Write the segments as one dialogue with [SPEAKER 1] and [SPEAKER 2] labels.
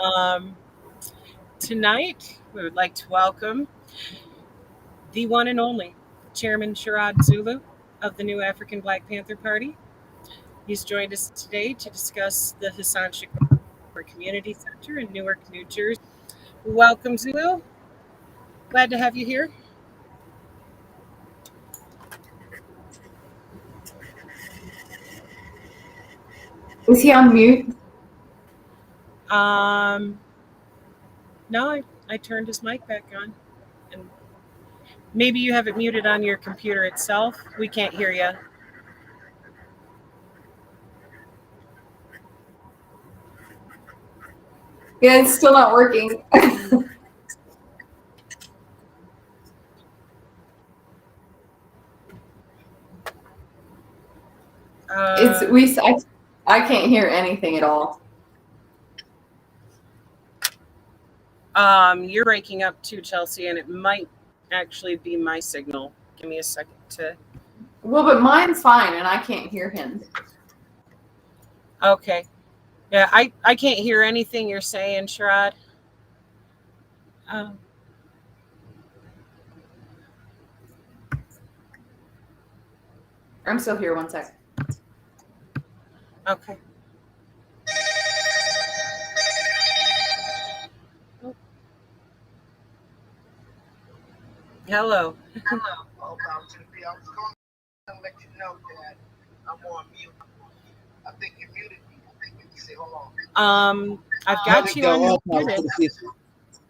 [SPEAKER 1] Um, Tonight, we would like to welcome the one and only Chairman Sharod Zulu of the new Afrikan Black Panther Party. He's joined us today to discuss the Hasan Shakur Community Center in Newark, New Jersey. Welcome, Zulu. Glad to have you here.
[SPEAKER 2] Is he on mute?
[SPEAKER 1] No, I turned his mic back on. And maybe you have it muted on your computer itself. We can't hear you.
[SPEAKER 2] Yeah, it's still not working. I can't hear anything at all.
[SPEAKER 1] You're breaking up too, Chelsea, and it might actually be my signal. Give me a second to.
[SPEAKER 2] Well, but mine's fine, and I can't hear him.
[SPEAKER 1] Okay. Yeah, I can't hear anything you're saying, Sharod.
[SPEAKER 2] I'm still here. 1 sec.
[SPEAKER 1] Okay. Hello.
[SPEAKER 3] Hello. I was going to let you know that I'm on mute. I think you muted me. I think you say hold
[SPEAKER 1] on. I've got you on muted.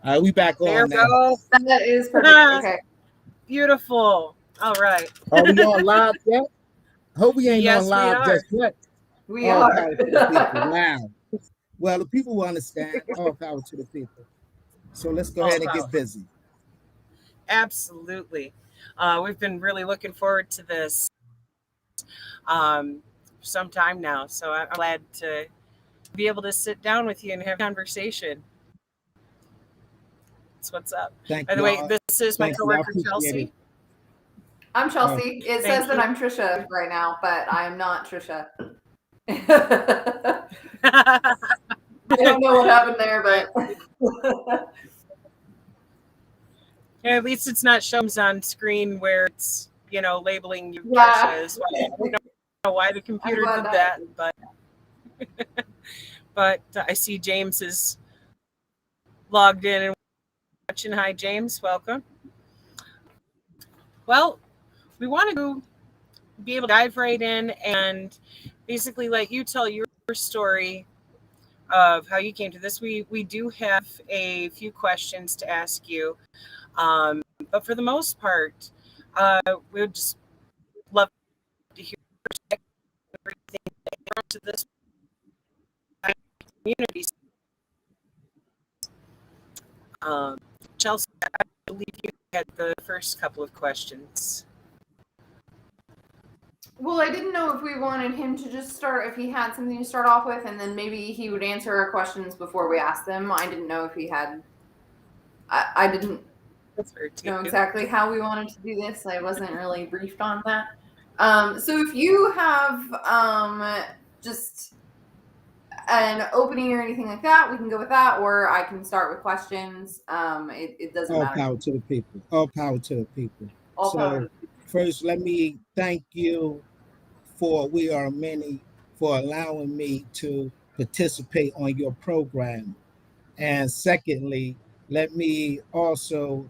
[SPEAKER 4] All right, we back on
[SPEAKER 1] there
[SPEAKER 4] now.
[SPEAKER 1] Go.
[SPEAKER 2] That is perfect. Okay.
[SPEAKER 1] Beautiful. All right.
[SPEAKER 4] Are we on live yet? Hope we ain't on live just yet.
[SPEAKER 2] We are.
[SPEAKER 4] Wow. Well, the people will understand. All power to the people. So let's go ahead and get busy.
[SPEAKER 1] Absolutely. We've been really looking forward to this some time now. So I'm glad to be able to sit down with you and have a conversation. That's what's up. By the way, this is my coworker, Chelsea.
[SPEAKER 2] I'm Chelsea. It says that I'm Trisha right now, but I am not Trisha. I don't know what happened there, but
[SPEAKER 1] yeah, at least it's not shows on screen where it's labeling you Trisha as well. I don't know why the computer did that, but I see James is logged in and watching. Hi, James. Welcome. Well, we want to be able to dive right in and basically let you tell your story of how you came to this. We do have a few questions to ask you, but for the most part, we would just love to hear everything that you brought to this community. Chelsea, I believe you had the first couple of questions.
[SPEAKER 2] Well, I didn't know if we wanted him to just start, if he had something to start off with, and then maybe he would answer our questions before we asked them. I didn't know if he had, I didn't know exactly how we wanted to do this. I wasn't really briefed on that. So if you have just an opening or anything like that, we can go with that, or I can start with questions. It doesn't matter.
[SPEAKER 4] All power to the people. All power to the people.
[SPEAKER 2] All power.
[SPEAKER 4] First, let me thank you for We Are Many for allowing me to participate on your program. And secondly, let me also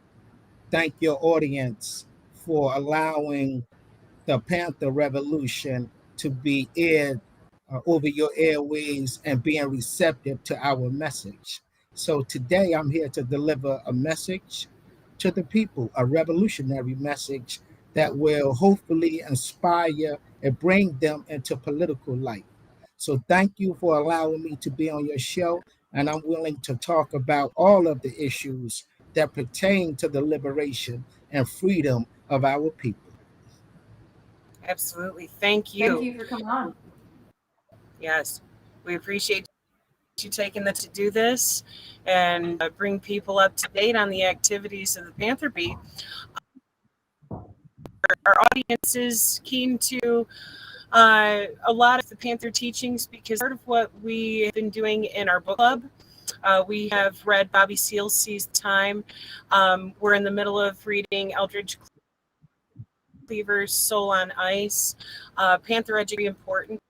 [SPEAKER 4] thank your audience for allowing the Panther Revolution to be aired over your airways and being receptive to our message. So today I'm here to deliver a message to the people, a revolutionary message that will hopefully inspire and bring them into political life. So thank you for allowing me to be on your show, and I'm willing to talk about all of the issues that pertain to the liberation and freedom of our people.
[SPEAKER 1] Absolutely. Thank you.
[SPEAKER 2] Thank you for coming on.
[SPEAKER 1] Yes, we appreciate you taking to do this and bring people up to date on the activities of the Panther Beat. Our audience is keen to a lot of the Panther teachings because part of what we have been doing in our book club We have read Bobby Seale's Time. We're in the middle of reading Eldridge Cleaver's Soul on Ice. Panther Education is important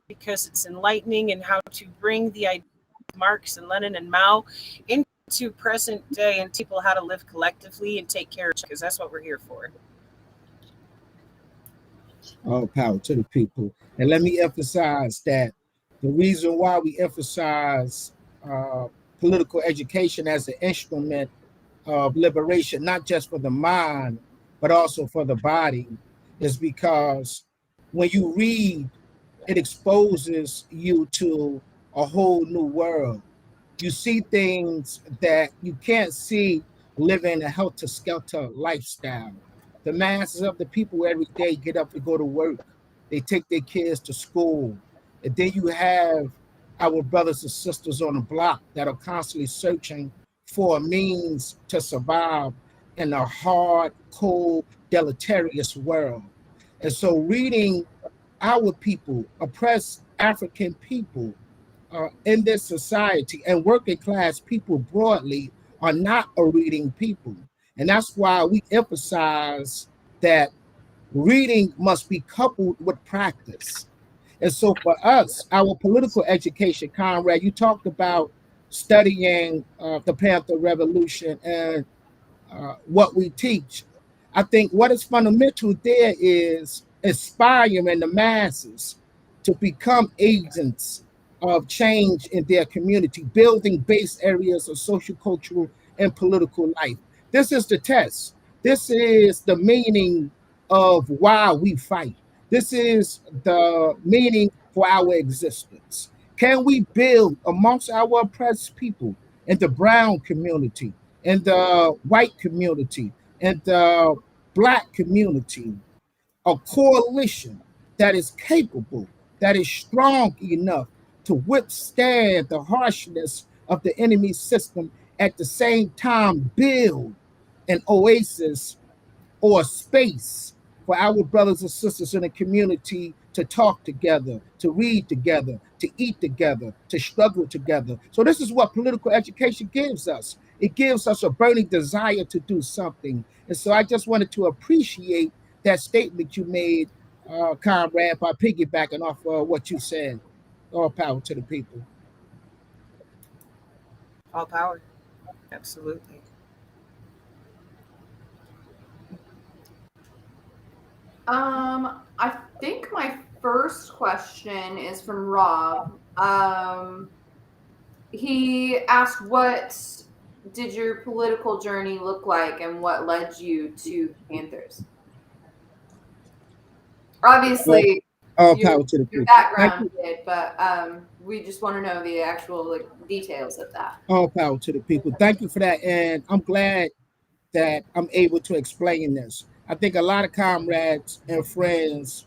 [SPEAKER 1] because it's enlightening in how to bring the idea of Marx and Lenin and Mao into present day and teach people how to live collectively and take care of each other, because that's what we're here for.
[SPEAKER 4] All power to the people. And let me emphasize that the reason why we emphasize political education as an instrument of liberation, not just for the mind, but also for the body, is because when you read, it exposes you to a whole new world. You see things that you can't see living a helter-skelter lifestyle. The masses of the people every day get up to go to work. They take their kids to school. And then you have our brothers and sisters on the block that are constantly searching for a means to survive in a hard, cold, deleterious world. And so reading our people, oppressed African people in this society, and working class people broadly are not a reading people. And that's why we emphasize that reading must be coupled with practice. And so for us, our political education, Conrad, you talked about studying the Panther Revolution and what we teach. I think what is fundamental there is inspiring the masses to become agents of change in their community, building base areas of social, cultural, and political life. This is the test. This is the meaning of why we fight. This is the meaning for our existence. Can we build amongst our oppressed people in the brown community, in the white community, in the Black community, a coalition that is capable, that is strong enough to withstand the harshness of the enemy system, at the same time build an oasis or a space for our brothers and sisters in the community to talk together, to read together, to eat together, to struggle together. So this is what political education gives us. It gives us a burning desire to do something. And so I just wanted to appreciate that statement you made, Conrad, by piggybacking off what you said. All power to the people.
[SPEAKER 1] All power. Absolutely.
[SPEAKER 2] I think my first question is from Rob. He asked, what did your political journey look like and what led you to Panthers? Obviously,
[SPEAKER 4] all power to the people.
[SPEAKER 2] Your background did, but we just want to know the actual details of that.
[SPEAKER 4] All power to the people. Thank you for that. And I'm glad that I'm able to explain this. I think a lot of comrades and friends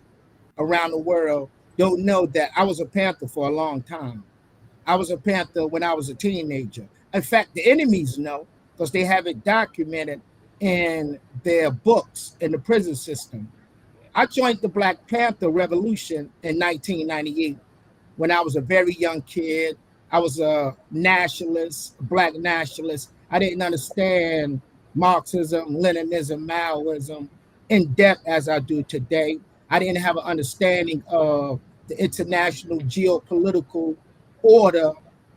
[SPEAKER 4] around the world don't know that I was a Panther for a long time. I was a Panther when I was a teenager. In fact, the enemies know because they have it documented in their books in the prison system. I joined the Black Panther Revolution in 1998 when I was a very young kid. I was a nationalist, Black nationalist. I didn't understand Marxism, Leninism, Maoism in depth as I do today. I didn't have an understanding of the international geopolitical order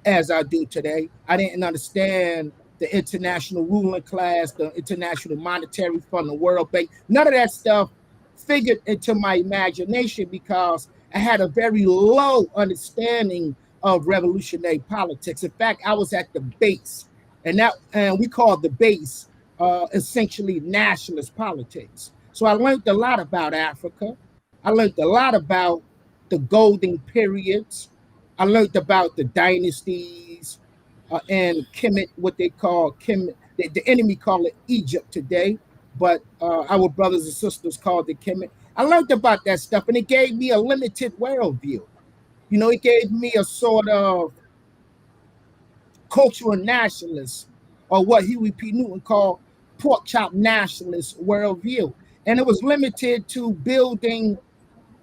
[SPEAKER 4] as I do today. I didn't understand the international ruling class, the International Monetary Fund, the World Bank. None of that stuff figured into my imagination because I had a very low understanding of revolutionary politics. In fact, I was at the base, and we call the base essentially nationalist politics. So I learned a lot about Africa. I learned a lot about the golden periods. I learned about the dynasties and Kemet, what they call Kemet. The enemy call it Egypt today, but our brothers and sisters called it Kemet. I learned about that stuff, and it gave me a limited worldview. You know, it gave me a sort of cultural nationalist, or what Huey P. Newton called pork chop nationalist worldview. And it was limited to building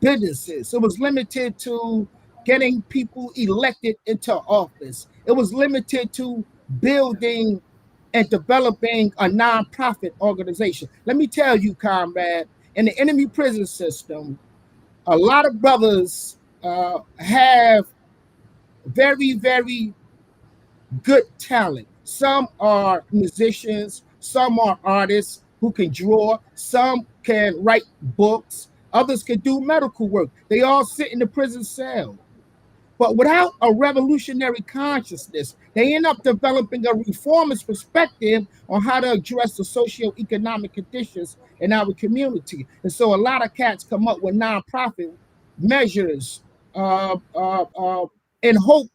[SPEAKER 4] businesses. It was limited to getting people elected into office. It was limited to building and developing a nonprofit organization. Let me tell you, comrade, in the enemy prison system, a lot of brothers have very, very good talent. Some are musicians, some are artists who can draw, some can write books, others can do medical work. They all sit in the prison cell. But without a revolutionary consciousness, they end up developing a reformist perspective on how to address the socioeconomic conditions in our community. And so a lot of cats come up with nonprofit measures in hope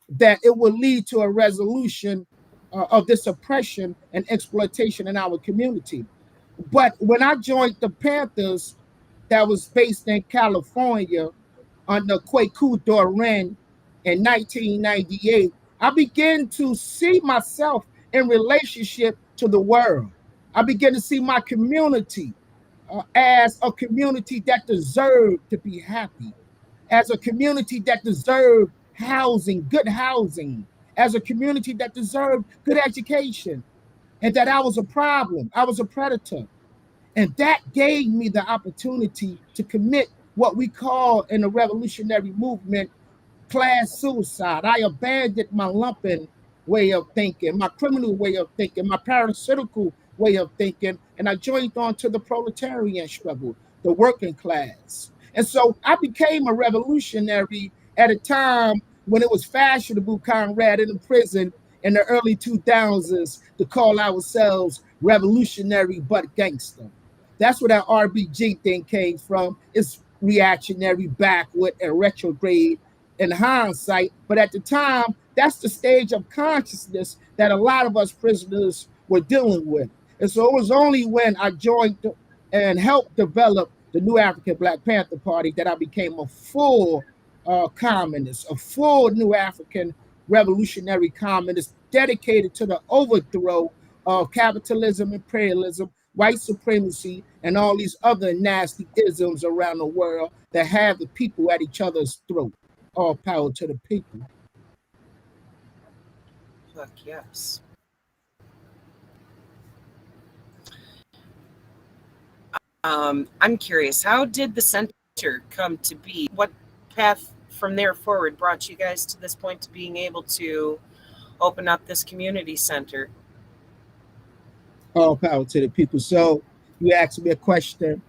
[SPEAKER 4] that it will lead to a resolution of this oppression and exploitation in our community. But when I joined the Panthers, that was based in California, under Kwaku Doran in 1998, I began to see myself in relationship to the world. I began to see my community as a community that deserved to be happy, as a community that deserved housing, good housing, as a community that deserved good education, and that I was a problem, I was a predator. And that gave me the opportunity to commit what we call in the revolutionary movement class suicide. I abandoned my lumpen way of thinking, my criminal way of thinking, my parasitical way of thinking, and I joined on to the proletarian struggle, the working class. And so I became a revolutionary at a time when it was fashionable, comrade, in the prison in the early 2000s to call ourselves revolutionary but gangster. That's where that RBG thing came from. It's reactionary, backward, and retrograde in hindsight. But at the time, that's the stage of consciousness that a lot of us prisoners were dealing with. And so it was only when I joined and helped develop the new Afrikan Black Panther Party that I became a full communist, a full new African revolutionary communist dedicated to the overthrow of capitalism, imperialism, white supremacy, and all these other nasty isms around the world that have the people at each other's throat. All power to the people.
[SPEAKER 1] Fuck yes. I'm curious, how did the center come to be? What path from there forward brought you guys to this point to being able to open up this community center?
[SPEAKER 4] All power to the people. So you asked me a question.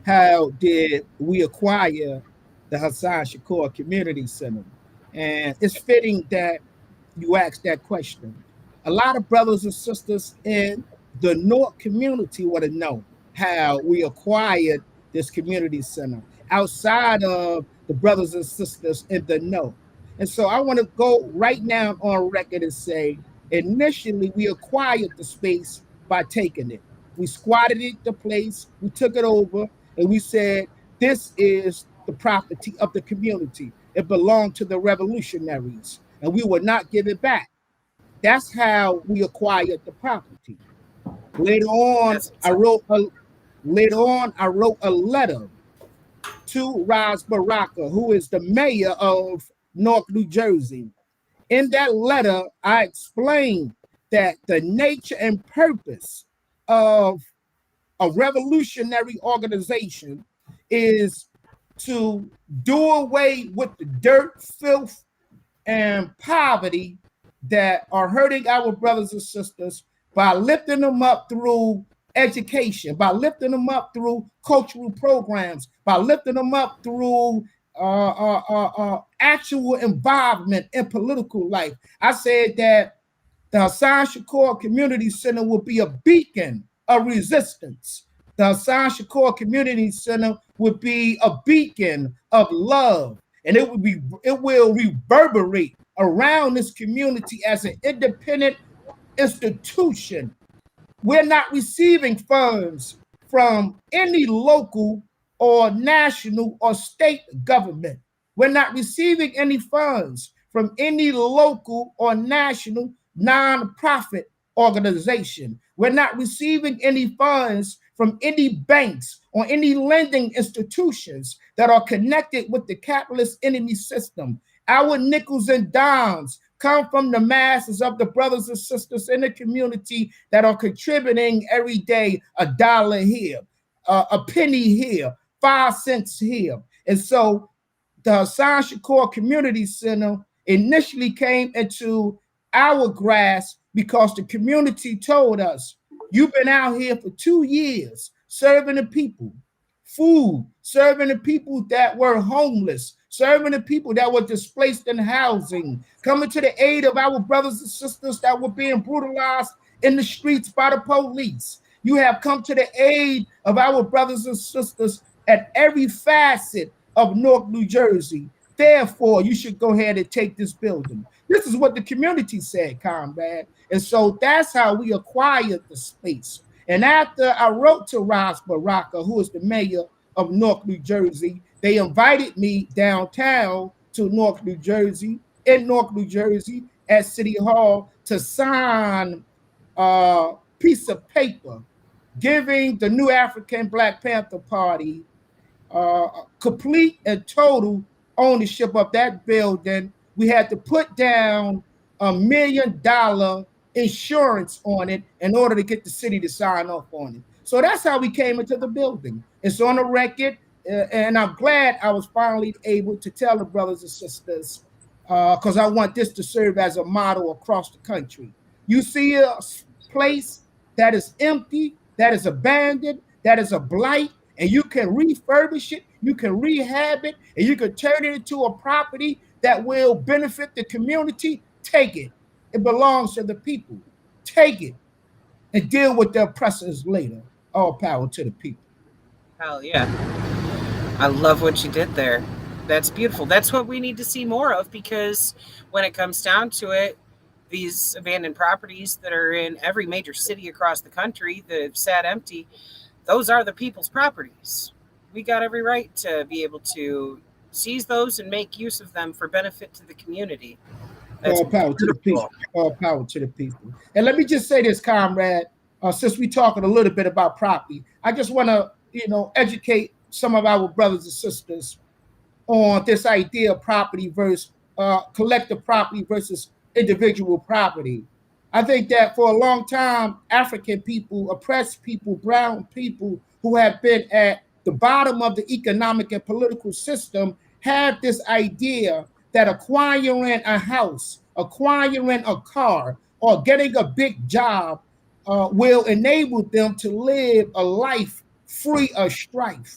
[SPEAKER 4] How did we acquire the Hasan Shakur Community Center? And it's fitting that you asked that question. A lot of brothers and sisters in the Newark community want to know how we acquired this community center outside of the brothers and sisters in the know. And so I want to go right now on record and say, initially we acquired the space by taking it. We squatted it, the place, we took it over, and we said, this is the property of the community. It belonged to the revolutionaries, and we will not give it back. That's how we acquired the property. Later on, I wrote a letter to Ras Baraka, who is the mayor of Newark, New Jersey. In that letter, I explained that the nature and purpose of a revolutionary organization is to do away with the dirt, filth, and poverty that are hurting our brothers and sisters by lifting them up through education, by lifting them up through cultural programs, by lifting them up through actual involvement in political life. I said that the Hasan Shakur Community Center will be a beacon of resistance. The Hasan Shakur Community Center would be a beacon of love, and it will reverberate around this community as an independent institution. We're not receiving funds from any local or national or state government. We're not receiving any funds from any local or national nonprofit organization. We're not receiving any funds from any banks or any lending institutions that are connected with the capitalist enemy system. Our nickels and dimes come from the masses of the brothers and sisters in the community that are contributing every day $1 here, a penny here, 5 cents here. And so the Hasan Shakur Community Center initially came into our grasp because the community told us, you've been out here for 2 years serving the people, food, serving the people that were homeless, serving the people that were displaced in housing, coming to the aid of our brothers and sisters that were being brutalized in the streets by the police. You have come to the aid of our brothers and sisters at every facet of Newark, New Jersey. Therefore, you should go ahead and take this building. This is what the community said, comrade. And so that's how we acquired the space. And after I wrote to Ras Baraka, who is the mayor of Newark, New Jersey, they invited me downtown to Newark, New Jersey, in Newark, New Jersey, at City Hall to sign a piece of paper giving the new Afrikan Black Panther Party complete and total ownership of that building. We had to put down $1 million insurance on it in order to get the city to sign off on it. So that's how we came into the building. It's on the record, and I'm glad I was finally able to tell the brothers and sisters, because I want this to serve as a model across the country. You see a place that is empty, that is abandoned, that is a blight, and you can refurbish it, you can rehab it, and you can turn it into a property that will benefit the community. Take it. It belongs to the people. Take it and deal with the oppressors later. All power to the people.
[SPEAKER 1] Hell yeah. I love what you did there. That's beautiful. That's what we need to see more of, because when it comes down to it, these abandoned properties that are in every major city across the country that have sat empty, those are the people's properties. We got every right to be able to seize those and make use of them for benefit to the community. That's
[SPEAKER 4] all power to the people. All power to the people. And let me just say this, comrade, since we're talking a little bit about property, I just want to, educate some of our brothers and sisters on this idea of property versus collective property versus individual property. I think that for a long time, African people, oppressed people, brown people who have been at the bottom of the economic and political system have this idea that acquiring a house, acquiring a car, or getting a big job will enable them to live a life free of strife.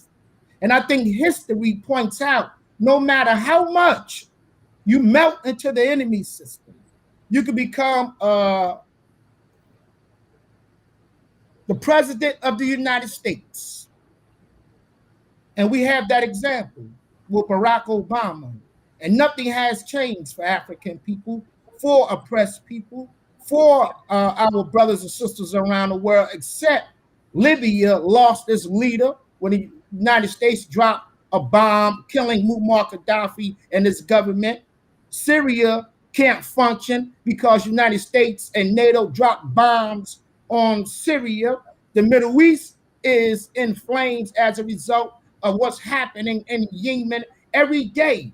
[SPEAKER 4] And I think history points out, no matter how much you melt into the enemy system, you can become the president of the United States. And we have that example with Barack Obama. And nothing has changed for African people, for oppressed people, for our brothers and sisters around the world, except Libya lost its leader when the United States dropped a bomb, killing Muammar Gaddafi and his government. Syria can't function because United States and NATO dropped bombs on Syria. The Middle East is in flames as a result of what's happening in Yemen every day.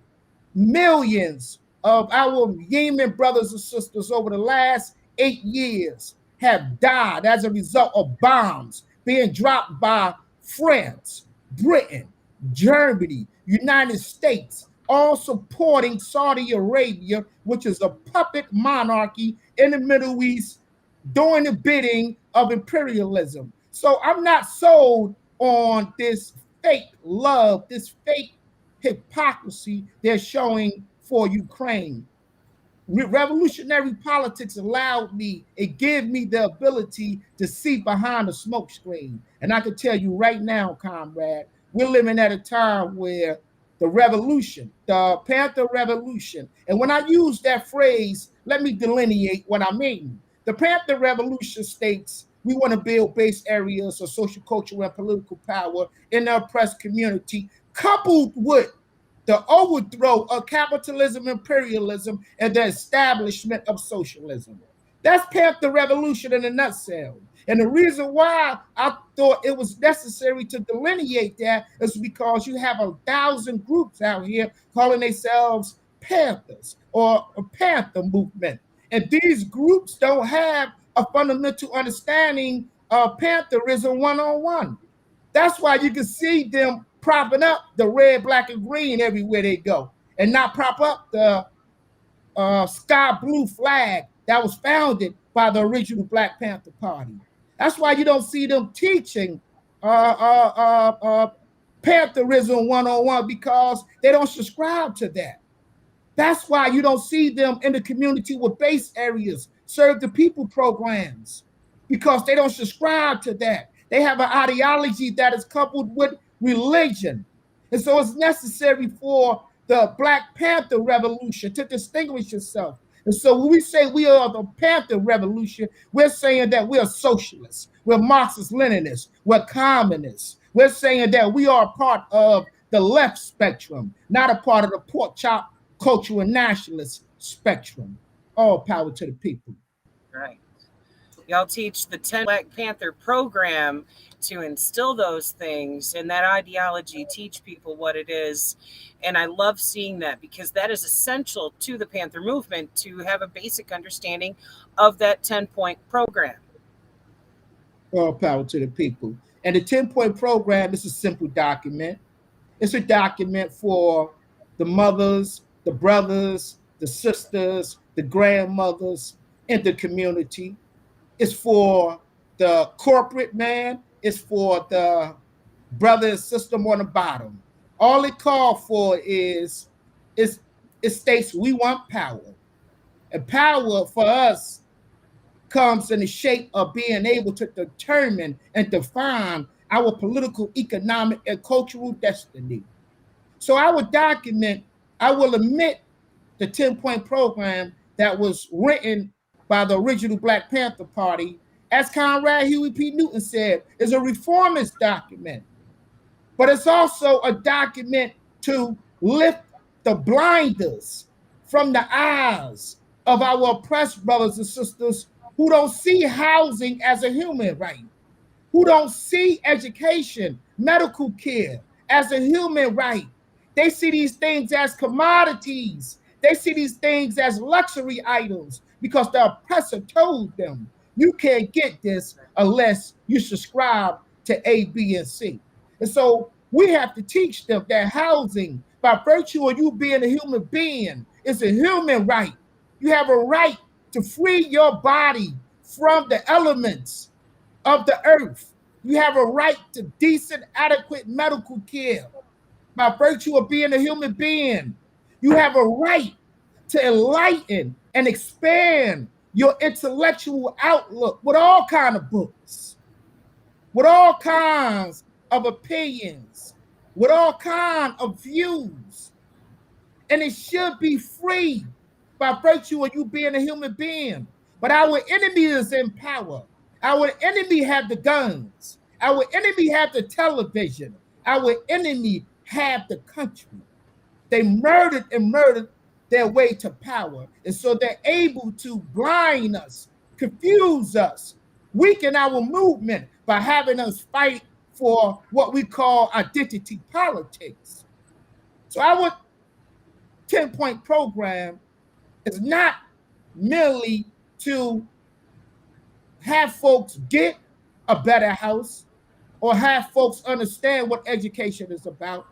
[SPEAKER 4] Millions of our Yemen brothers and sisters over the last 8 years have died as a result of bombs being dropped by France, Britain, Germany, United States, all supporting Saudi Arabia, which is a puppet monarchy in the Middle East, doing the bidding of imperialism. So I'm not sold on this fake love, this fake hypocrisy they're showing for Ukraine. Revolutionary politics allowed me, it gave me the ability to see behind the smoke screen. And I can tell you right now, comrade, we're living at a time where the revolution, the Panther Revolution, and when I use that phrase, let me delineate what I mean. The Panther Revolution states we want to build base areas of social, cultural, and political power in the oppressed community, coupled with the overthrow of capitalism, imperialism, and the establishment of socialism. That's Panther Revolution in a nutshell. And the reason why I thought it was necessary to delineate that is because you have 1,000 groups out here calling themselves Panthers or a Panther movement. And these groups don't have a fundamental understanding of Pantherism one-on-one. That's why you can see them propping up the red, black, and green everywhere they go, and not prop up the sky blue flag that was founded by the original Black Panther Party. That's why you don't see them teaching Pantherism one-on-one, because they don't subscribe to that. That's why you don't see them in the community with base areas, serve the people programs, because they don't subscribe to that. They have an ideology that is coupled with religion. And so it's necessary for the Black Panther Revolution to distinguish itself. And so when we say we are the Panther Revolution, we're saying that we are socialists, we're Marxist-Leninists, we're communists. We're saying that we are part of the left spectrum, not a part of the pork chop cultural and nationalist spectrum. All power to the people.
[SPEAKER 1] Right. Y'all teach the 10 Black Panther program to instill those things and that ideology, teach people what it is. And I love seeing that, because that is essential to the Panther movement, to have a basic understanding of that 10-point program.
[SPEAKER 4] All power to the people. And the 10-point program is a simple document. It's a document for the mothers, the brothers, the sisters, the grandmothers in the community. It's for the corporate man. It's for the brother and sister on the bottom. All it called for is it states we want power. And power for us comes in the shape of being able to determine and define our political, economic, and cultural destiny. So our document, I will admit, the 10-point program that was written by the original Black Panther Party, as Conrad Huey P. Newton said, is a reformist document. But it's also a document to lift the blinders from the eyes of our oppressed brothers and sisters who don't see housing as a human right, who don't see education, medical care as a human right. They see these things as commodities. They see these things as luxury items because the oppressor told them, you can't get this unless you subscribe to A, B, and C. And so we have to teach them that housing, by virtue of you being a human being, is a human right. You have a right to free your body from the elements of the earth. You have a right to decent, adequate medical care by virtue of being a human being. You have a right to enlighten and expand your intellectual outlook with all kinds of books, with all kinds of opinions, with all kinds of views. And it should be free by virtue of you being a human being. But our enemy is in power. Our enemy have the guns. Our enemy have the television. Our enemy have the country. They murdered their way to power. And so they're able to blind us, confuse us, weaken our movement by having us fight for what we call identity politics. So our 10-point program is not merely to have folks get a better house or have folks understand what education is about,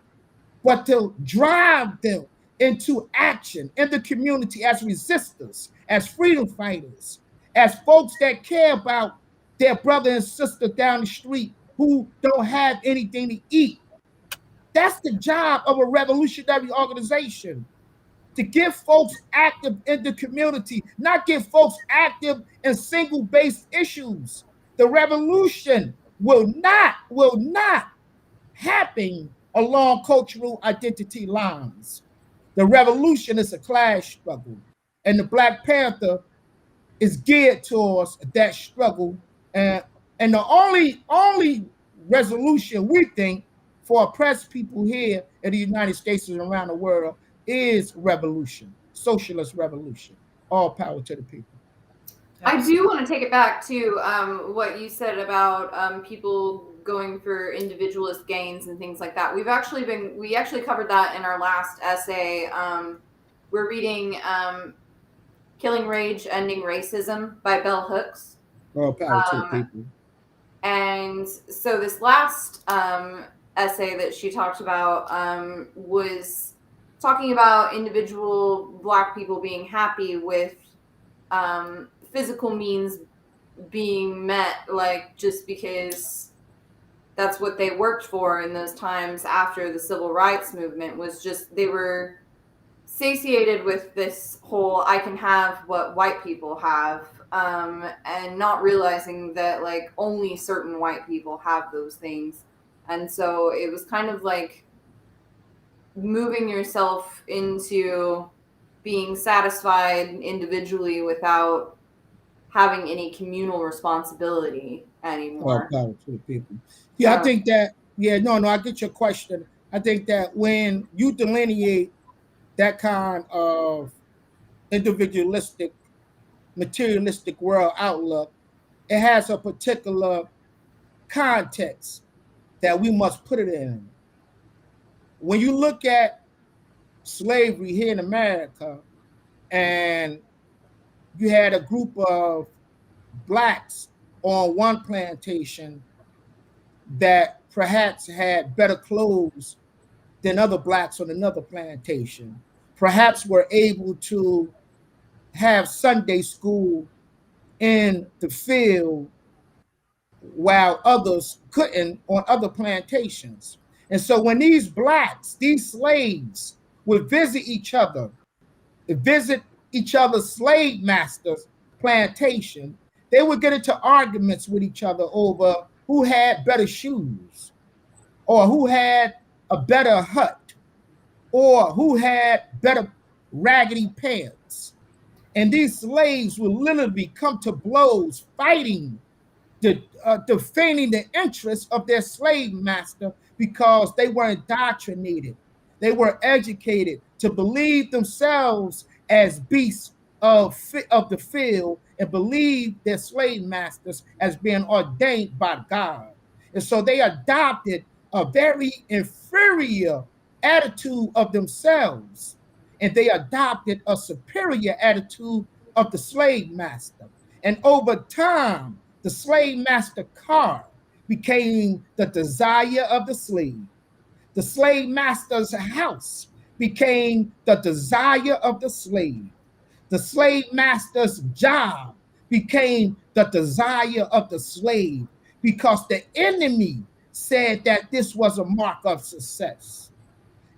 [SPEAKER 4] but to drive them into action in the community as resistors, as freedom fighters, as folks that care about their brother and sister down the street who don't have anything to eat. That's the job of a revolutionary organization, to get folks active in the community, not get folks active in single-based issues. The revolution will not happen along cultural identity lines. The revolution is a class struggle, and the Black Panther is geared towards that struggle. And the only resolution we think for oppressed people here in the United States and around the world is revolution, socialist revolution. All power to the people.
[SPEAKER 2] I do want to take it back to what you said about people going for individualist gains and things like that. We actually covered that in our last essay. we're reading Killing Rage, Ending Racism by Bell Hooks.
[SPEAKER 4] More power to the people.
[SPEAKER 2] And so this last essay that she talked about was talking about individual Black people being happy with physical means being met, like just because that's what they worked for in those times after the civil rights movement, was just they were satiated with this whole I can have what white people have, and not realizing that like only certain white people have those things. And so it was kind of like moving yourself into being satisfied individually without having any communal responsibility anymore.
[SPEAKER 4] More power to the people. Yeah, I think that, I get your question. I think that when you delineate that kind of individualistic, materialistic world outlook, it has a particular context that we must put it in. When you look at slavery here in America, and you had a group of Blacks on one plantation that perhaps had better clothes than other Blacks on another plantation, perhaps were able to have Sunday school in the field while others couldn't on other plantations. And so when these Blacks, these slaves, would visit each other's slave masters' plantation, they would get into arguments with each other over who had better shoes, or who had a better hut, or who had better raggedy pants. And these slaves would literally come to blows, fighting, defending the interests of their slave master, because they were indoctrinated. They were educated to believe themselves as beasts of the field, and believe their slave masters as being ordained by God. And so they adopted a very inferior attitude of themselves, and they adopted a superior attitude of the slave master. And over time, the slave master car became the desire of the slave. The slave master's house became the desire of the slave. The slave master's job became the desire of the slave, because the enemy said that this was a mark of success.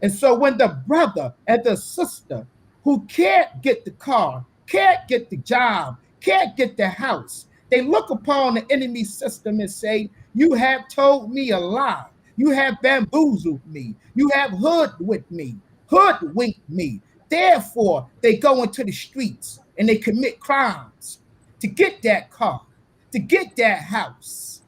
[SPEAKER 4] And so when the brother and the sister who can't get the car, can't get the job, can't get the house, they look upon the enemy system and say, you have told me a lie. You have bamboozled me. You have hoodwinked me. Therefore, they go into the streets and they commit crimes to get that car, to get that house.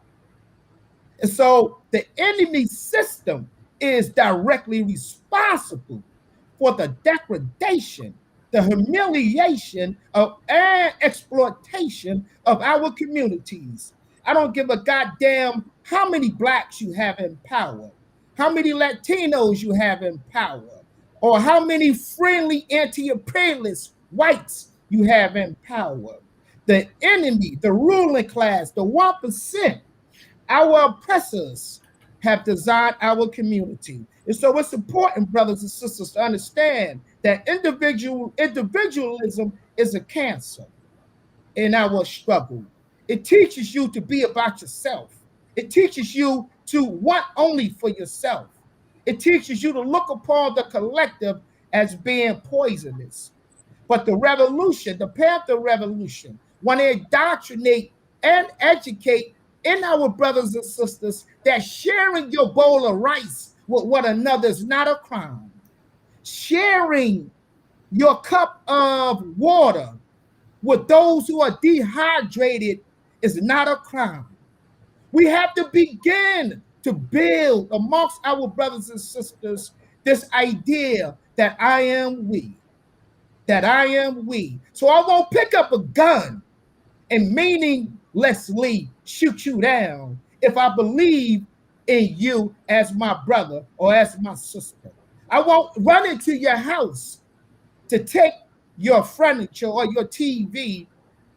[SPEAKER 4] And so the enemy system is directly responsible for the degradation, the humiliation and exploitation of our communities. I don't give a goddamn how many Blacks you have in power, how many Latinos you have in power, or how many friendly anti-imperialist whites you have in power. The enemy, the ruling class, the 1%, our oppressors have designed our community. And so it's important, brothers and sisters, to understand that individualism is a cancer in our struggle. It teaches you to be about yourself. It teaches you to want only for yourself. It teaches you to look upon the collective as being poisonous. But the revolution, the Panther Revolution, when they indoctrinate and educate in our brothers and sisters that sharing your bowl of rice with one another is not a crime. Sharing your cup of water with those who are dehydrated is not a crime. We have to begin to build amongst our brothers and sisters this idea that I am we, that I am we. So I won't pick up a gun and meaninglessly shoot you down if I believe in you as my brother or as my sister. I won't run into your house to take your furniture or your TV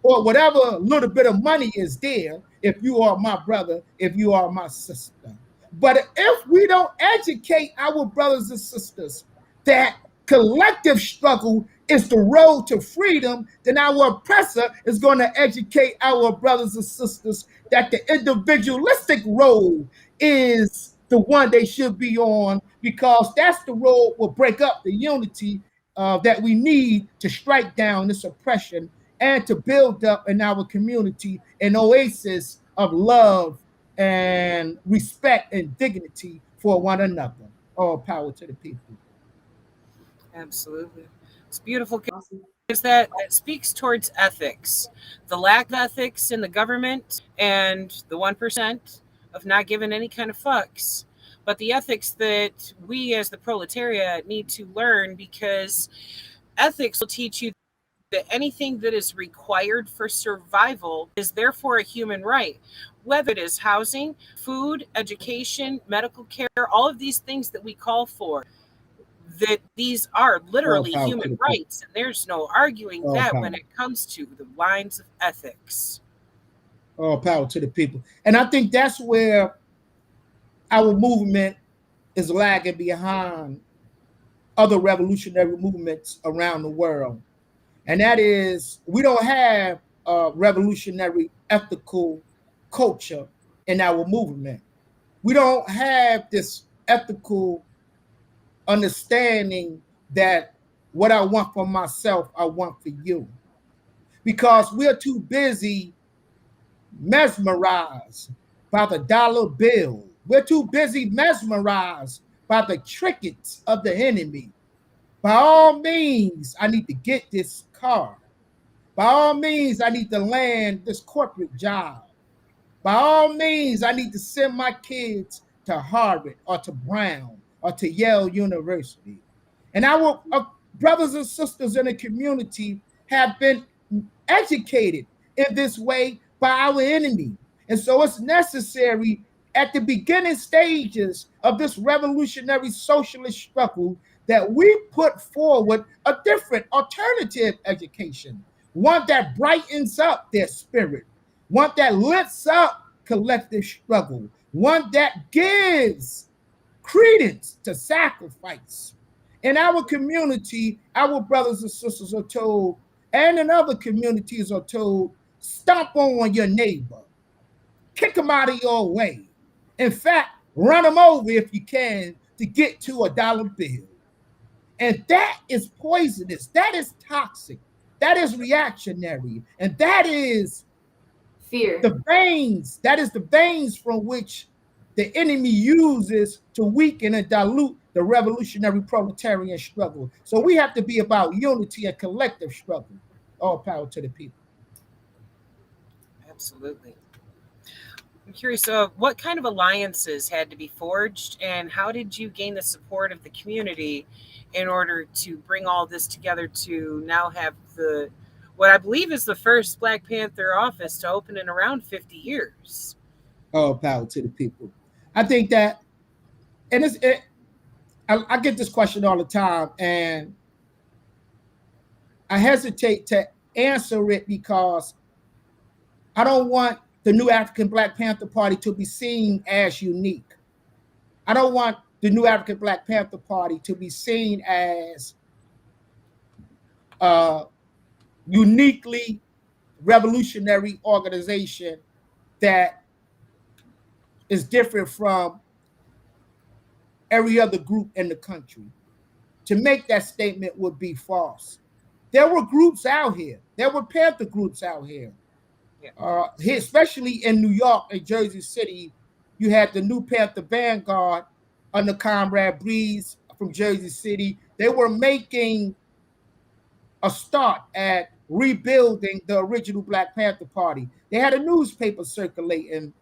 [SPEAKER 4] or whatever little bit of money is there, if you are my brother, if you are my sister. But if we don't educate our brothers and sisters that collective struggle is the road to freedom, then our oppressor is going to educate our brothers and sisters that the individualistic road is the one they should be on, because that's the road will break up the unity that we need to strike down this oppression and to build up in our community an oasis of love and respect and dignity for one another. All power to the people.
[SPEAKER 1] Absolutely. It's beautiful.
[SPEAKER 2] Awesome.
[SPEAKER 1] Is that speaks towards ethics, the lack of ethics in the government, and the 1% of not giving any kind of fucks, but the ethics that we as the proletariat need to learn, because ethics will teach you that anything that is required for survival is therefore a human right, whether it is housing, food, education, medical care, all of these things that we call for, that these are literally human rights, and there's no arguing that when it comes to the lines of ethics.
[SPEAKER 4] All power to the people. And I think that's where our movement is lagging behind other revolutionary movements around the world. And that is, we don't have a revolutionary ethical culture in our movement. We don't have this ethical understanding that what I want for myself, I want for you. Because we're too busy mesmerized by the dollar bill. We're too busy mesmerized by the trinkets of the enemy. By all means, I need to get this car. By all means, I need to land this corporate job. By all means, I need to send my kids to Harvard or to Brown or to Yale University. And our brothers and sisters in the community have been educated in this way by our enemy. And so it's necessary at the beginning stages of this revolutionary socialist struggle that we put forward a different alternative education, one that brightens up their spirit, one that lifts up collective struggle, one that gives credence to sacrifice. In our community, our brothers and sisters are told, and in other communities are told, stomp on your neighbor, kick them out of your way. In fact, run them over if you can to get to a dollar bill. And that is poisonous. That is toxic. That is reactionary. And that is
[SPEAKER 2] fear.
[SPEAKER 4] The veins. That is the veins from which the enemy uses to weaken and dilute the revolutionary proletarian struggle. So we have to be about unity and collective struggle. All power to the people.
[SPEAKER 1] Absolutely. I'm curious, what kind of alliances had to be forged, and how did you gain the support of the community in order to bring all this together to now have the, what I believe is the first Black Panther office to open in around 50 years?
[SPEAKER 4] All power to the people. I think that, and I get this question all the time, and I hesitate to answer it because I don't want the new Afrikan Black Panther Party to be seen as unique. I don't want the new Afrikan Black Panther Party to be seen as a uniquely revolutionary organization that is different from every other group in the country. To make that statement would be false. There were groups out here. There were Panther groups out here. Here, especially in New York and Jersey City, you had the New Panther Vanguard under Comrade Breeze from Jersey City. They were making a start at rebuilding the original Black Panther Party. They had a newspaper circulating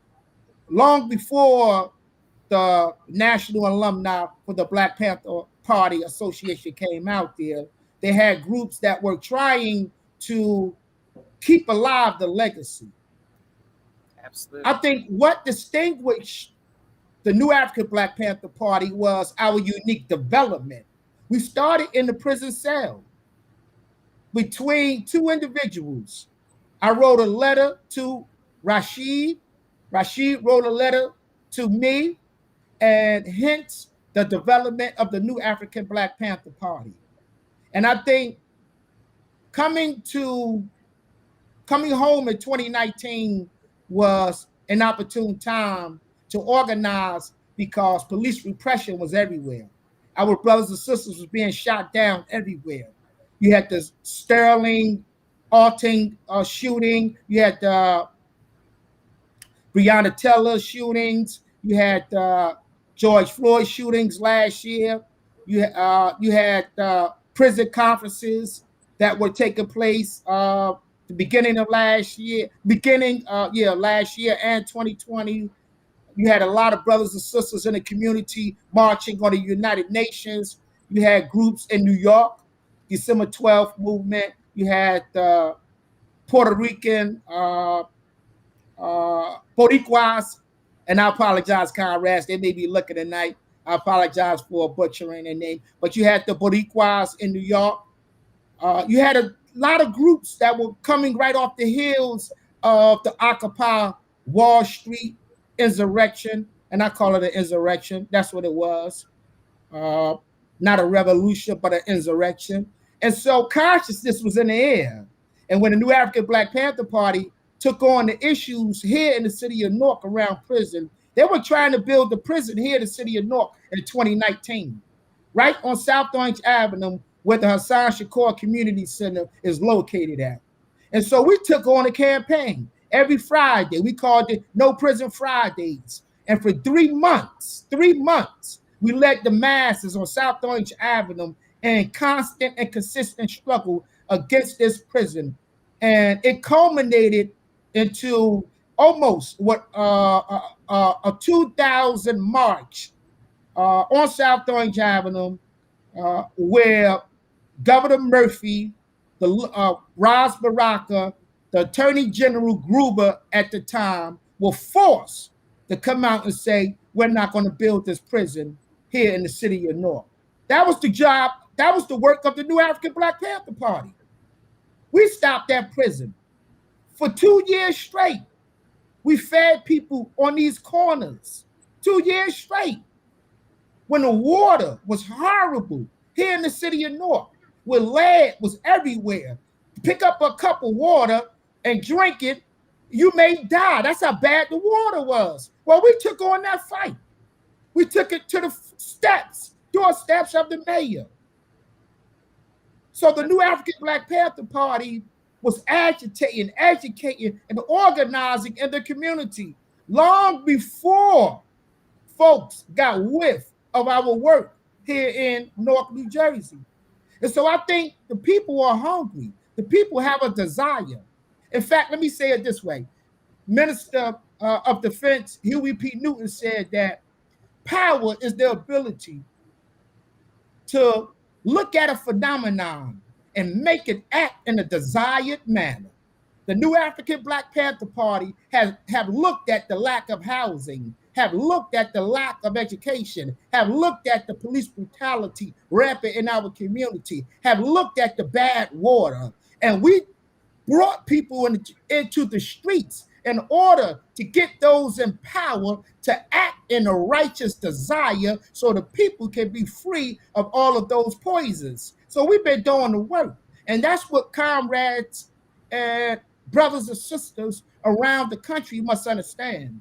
[SPEAKER 4] long before the National Alumni for the Black Panther Party Association came out there. They had groups that were trying to keep alive the legacy.
[SPEAKER 1] Absolutely.
[SPEAKER 4] I think what distinguished the new Afrikan Black Panther Party was our unique development. We started in the prison cell. between two individuals. I wrote a letter to Rashid. Rashid wrote a letter to me, and hence the development of the new African Black Panther Party. And I think coming home in 2019 was an opportune time to organize because police repression was everywhere. Our brothers and sisters was being shot down everywhere. You had the Sterling Alting shooting. You had the Breonna Taylor shootings. You had George Floyd shootings last year. You had prison conferences that were taking place the beginning of last year, last year and 2020. You had a lot of brothers and sisters in the community marching on the United Nations. You had groups in New York, December 12th movement. You had Puerto Rican Boricuas, and I apologize, comrades. They may be looking tonight. I apologize for butchering their name. But you had the Boricuas in New York. You had a lot of groups that were coming right off the heels of the Occupy Wall Street insurrection, and I call it an insurrection. That's what it was. Not a revolution, but an insurrection. And so consciousness was in the air. And when the new African Black Panther Party took on the issues here in the city of Newark around prison, they were trying to build the prison here in the city of Newark in 2019, right on South Orange Avenue, where the Hasan Shakur Community Center is located at. And so we took on a campaign every Friday. We called it No Prison Fridays. And for 3 months, we led the masses on South Orange Avenue in constant and consistent struggle against this prison. And it culminated into almost a 2,000 march on South Orange Avenue, where Governor Murphy, the Ras Baraka, the Attorney General Gruber at the time were forced to come out and say, we're not going to build this prison here in the city of Newark. That was the job, that was the work of the new African Black Panther Party. We stopped that prison. For 2 years straight, we fed people on these corners. 2 years straight. When the water was horrible here in the city of Newark, where lead was everywhere. Pick up a cup of water and drink it, you may die. That's how bad the water was. Well, we took on that fight. We took it to the doorsteps of the mayor. So the new African Black Panther Party was agitating, educating, and organizing in the community long before folks got whiff of our work here in Newark, New Jersey. And so I think the people are hungry. The people have a desire. In fact, let me say it this way. Minister of Defense Huey P. Newton said that power is the ability to look at a phenomenon and make it act in a desired manner. The new African Black Panther Party have looked at the lack of housing, have looked at the lack of education, have looked at the police brutality rampant in our community, have looked at the bad water, and we brought people into the streets in order to get those in power to act in a righteous desire so the people can be free of all of those poisons. So we've been doing the work. And that's what comrades and brothers and sisters around the country must understand.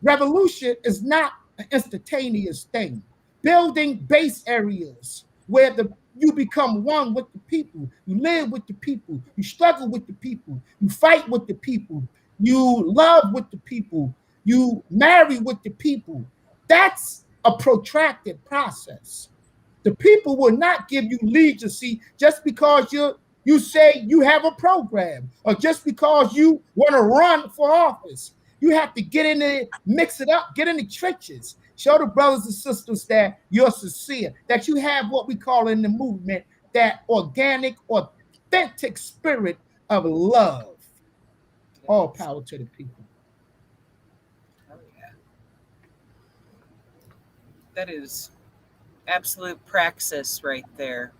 [SPEAKER 4] Revolution is not an instantaneous thing. Building base areas where you become one with the people, you live with the people, you struggle with the people, you fight with the people, you love with the people, you marry with the people. That's a protracted process. The people will not give you legitimacy just because you say you have a program or just because you want to run for office. You have to get in there, mix it up, get in the trenches. Show the brothers and sisters that you're sincere, that you have what we call in the movement that organic, authentic spirit of love. All power to the people.
[SPEAKER 1] Oh, yeah. That is absolute praxis right there.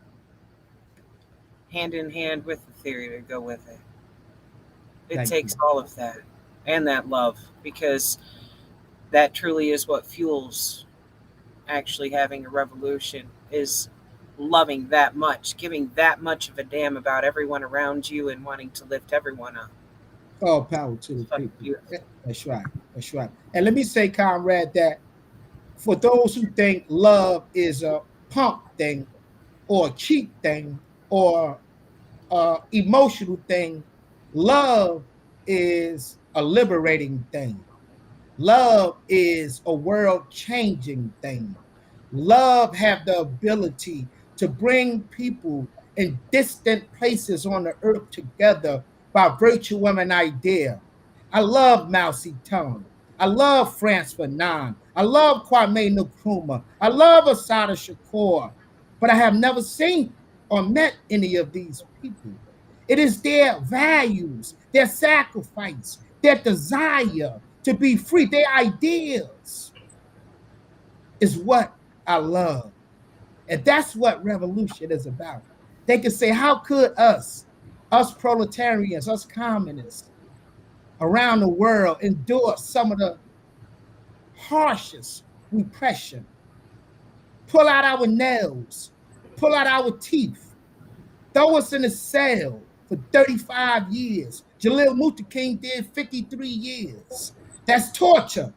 [SPEAKER 1] hand in hand with the theory to go with it. It
[SPEAKER 4] Thank
[SPEAKER 1] takes
[SPEAKER 4] you.
[SPEAKER 1] all of that and that love, because that truly is what fuels actually having a revolution, is loving that much, giving that much of a damn about everyone around you and wanting to lift everyone up.
[SPEAKER 4] All power to the
[SPEAKER 1] It's fucking
[SPEAKER 4] people.
[SPEAKER 1] beautiful.
[SPEAKER 4] That's right. That's right. And let me say, comrade, that for those who think love is a pump thing or a cheap thing or emotional thing, love is a liberating thing. Love is a world changing thing. Love have the ability to bring people in distant places on the earth together by virtue of an idea. I love Mao Zedong. I love France Fanon. I love Kwame Nkrumah. I love Hasan Shakur. But I have never seen or met any of these people. It is their values, their sacrifice, their desire to be free, their ideas is what I love. And that's what revolution is about. They can say, how could us proletarians, us communists around the world endure some of the harshest repression, pull out our nails, pull out our teeth, throw us in a cell for 35 years. Jalil Muta King did 53 years. That's torture.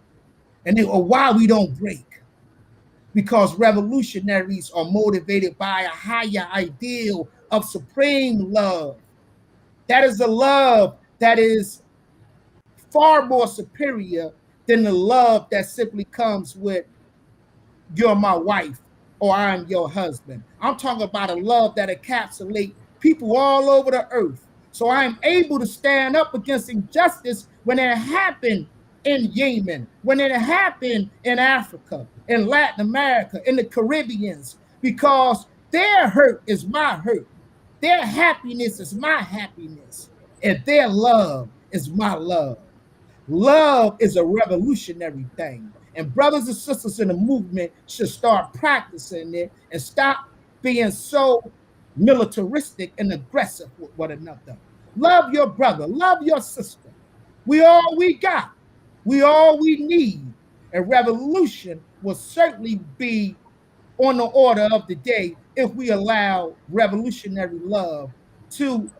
[SPEAKER 4] And they, or why we don't break. Because revolutionaries are motivated by a higher ideal of supreme love. That is a love that is far more superior than the love that simply comes with you're my wife or I'm your husband. I'm talking about a love that encapsulates people all over the earth. So I'm able to stand up against injustice when it happened in Yemen, when it happened in Africa, in Latin America, in the Caribbeans, because their hurt is my hurt. Their happiness is my happiness. And their love is my love. Love is a revolutionary thing. And brothers and sisters in the movement should start practicing it and stop being so militaristic and aggressive with one another. Love your brother, love your sister. We all we got, we all we need. And revolution will certainly be on the order of the day if we allow revolutionary love to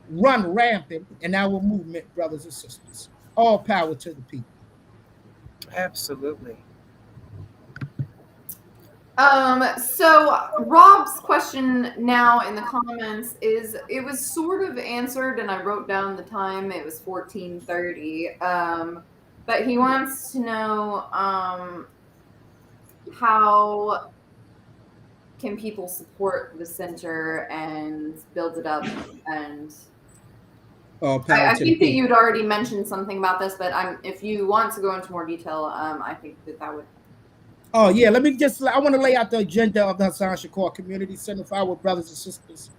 [SPEAKER 4] run rampant in our movement, brothers and sisters. All power to the people.
[SPEAKER 1] Absolutely.
[SPEAKER 2] So Rob's question now in the comments is, it was sort of answered, and I wrote down the time. It was 14:30. But he wants to know how can people support the center and build it up. And I think that you'd already mentioned something about this, but if you want to go into more detail, I think that would.
[SPEAKER 4] Oh yeah, I want to lay out the agenda of the Hasan Shakur Community Center for our brothers and sisters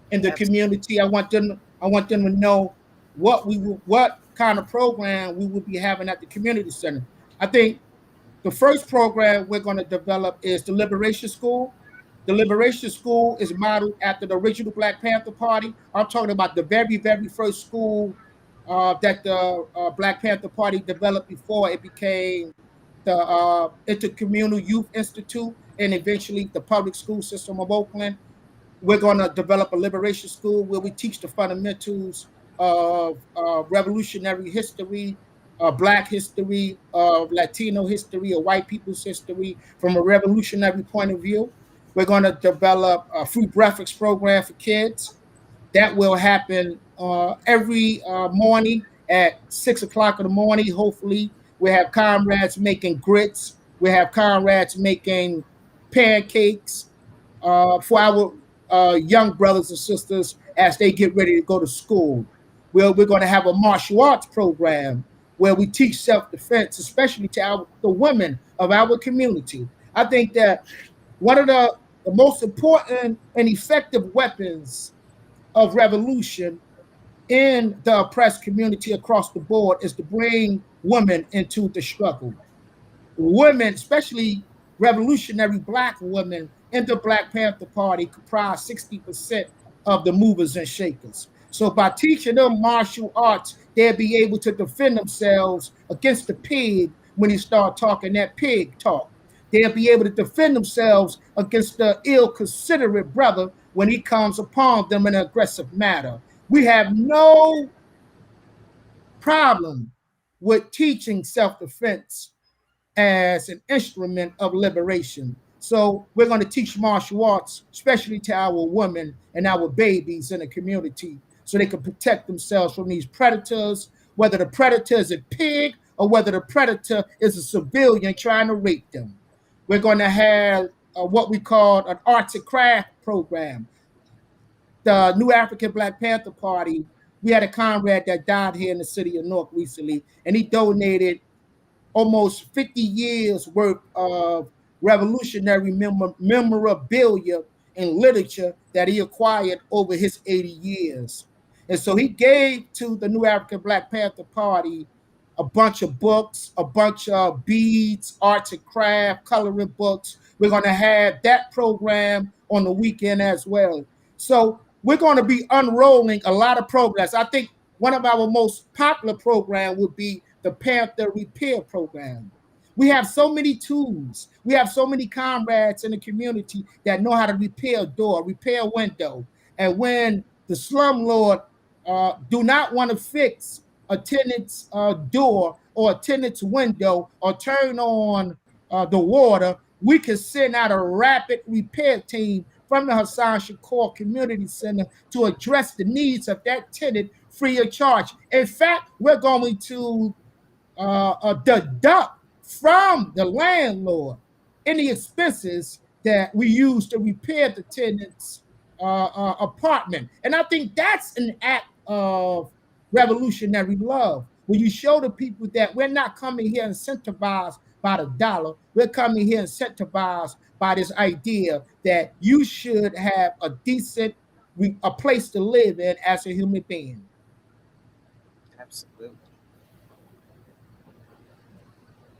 [SPEAKER 4] in the community. I want them to know what kind of program we will be having at the community center. I think the first program we're going to develop is the Liberation School. The Liberation School is modeled after the original Black Panther Party. I'm talking about the very, very first school that the Black Panther Party developed before it became the Intercommunal Youth Institute and eventually the public school system of Oakland. We're going to develop a liberation school where we teach the fundamentals of revolutionary history, Black history, Latino history, or white people's history from a revolutionary point of view. We're going to develop a free breakfast program for kids. That will happen every morning at 6 o'clock in the morning. Hopefully, we have comrades making grits. We have comrades making pancakes for our young brothers and sisters as they get ready to go to school. We're going to have a martial arts program where we teach self-defense, especially to the women of our community. I think that one of the most important and effective weapons of revolution in the oppressed community across the board is to bring women into the struggle. Women, especially revolutionary Black women in the Black Panther Party, comprise 60% of the movers and shakers. So by teaching them martial arts, they'll be able to defend themselves against the pig when he start talking that pig talk. They'll be able to defend themselves against the ill-considerate brother when he comes upon them in an aggressive manner. We have no problem with teaching self-defense as an instrument of liberation. So we're going to teach martial arts, especially to our women and our babies in the community, so they can protect themselves from these predators, whether the predator is a pig or whether the predator is a civilian trying to rape them. We're going to have what we call an arts and craft program. The new African Black Panther Party, we had a comrade that died here in the city of Newark recently, and he donated almost 50 years worth of revolutionary memorabilia and literature that he acquired over his 80 years. And so he gave to the new African Black Panther Party a bunch of books, a bunch of beads, arts and craft, coloring books. We're going to have that program on the weekend as well. So we're going to be unrolling a lot of programs. I think one of our most popular programs would be the Panther Repair Program. We have so many tools. We have so many comrades in the community that know how to repair a door, repair a window. And when the slumlord do not want to fix a tenant's door or a tenant's window or turn on the water, we can send out a rapid repair team from the Hasan Shakur Community Center to address the needs of that tenant free of charge. In fact, we're going to deduct from the landlord any expenses that we use to repair the tenant's apartment. And I think that's an act of revolutionary love, when you show the people that we're not coming here incentivized by the dollar. We're coming here incentivized by this idea that you should have a decent, a place to live in as a human being.
[SPEAKER 1] Absolutely.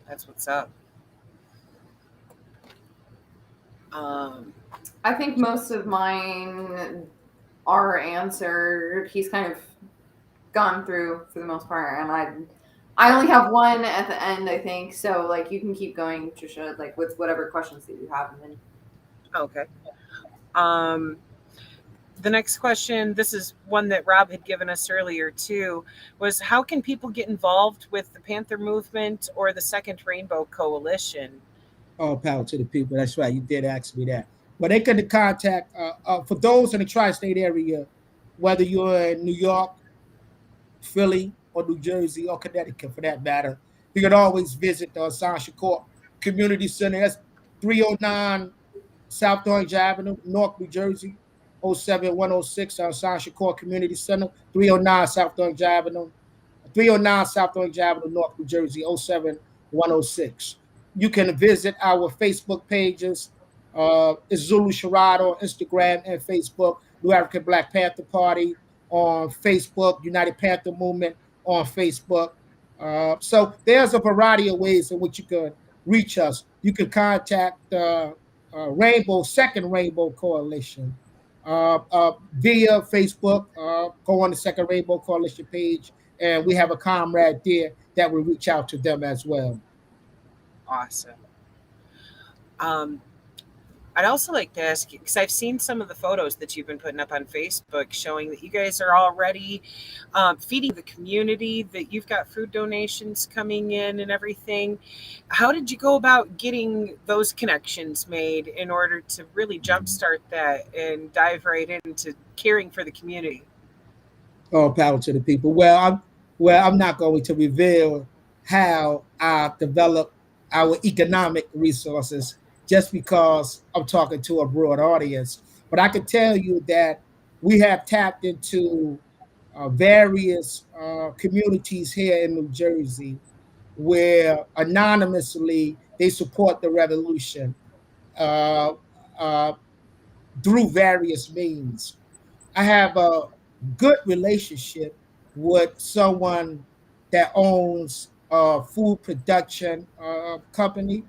[SPEAKER 1] That's what's up.
[SPEAKER 2] I think most of mine are answered. He's kind of gone through for the most part, and I only have one at the end, I think. So like you can keep going, Trisha, like with whatever questions that you have. And then...
[SPEAKER 1] Okay. The next question, this is one that Rob had given us earlier too, was how can people get involved with the Panther Movement or the Second Rainbow Coalition?
[SPEAKER 4] All power to the people. That's right. You did ask me that. But they can contact, for those in the tri-state area, whether you're in New York, Philly, or New Jersey, or Connecticut for that matter, you can always visit the Hasan Shakur Community Center. That's 309 South Orange Avenue, Newark, New Jersey, 07106, Hasan Shakur Community Center, 309 South Orange Avenue, 309 South Orange Avenue, Newark, New Jersey, 07106. You can visit our Facebook pages. It's Zulu Sharod on Instagram and Facebook, New African Black Panther Party on Facebook, United Panther Movement on Facebook. So there's a variety of ways in which you can reach us. You can contact the Second Rainbow Coalition via Facebook. Go on the Second Rainbow Coalition page, and we have a comrade there that will reach out to them as well.
[SPEAKER 1] Awesome. I'd also like to ask you, because I've seen some of the photos that you've been putting up on Facebook showing that you guys are already feeding the community, that you've got food donations coming in and everything. How did you go about getting those connections made in order to really jumpstart that and dive right into caring for the community?
[SPEAKER 4] All power to the people. Well, I'm not going to reveal how I developed our economic resources, just because I'm talking to a broad audience. But I can tell you that we have tapped into various communities here in New Jersey where anonymously they support the revolution through various means. I have a good relationship with someone that owns a food production company.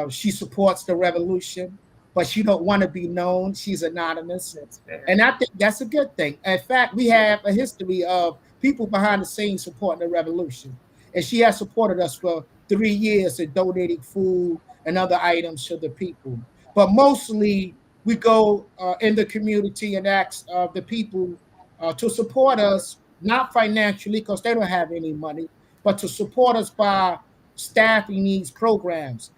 [SPEAKER 4] She supports the revolution, but she don't want to be known. She's anonymous.
[SPEAKER 1] That's fair.
[SPEAKER 4] And I think that's a good thing. In fact, we have a history of people behind the scenes supporting the revolution. And she has supported us for 3 years in donating food and other items to the people. But mostly we go in the community and ask the people to support us, not financially because they don't have any money, but to support us by staffing these programs.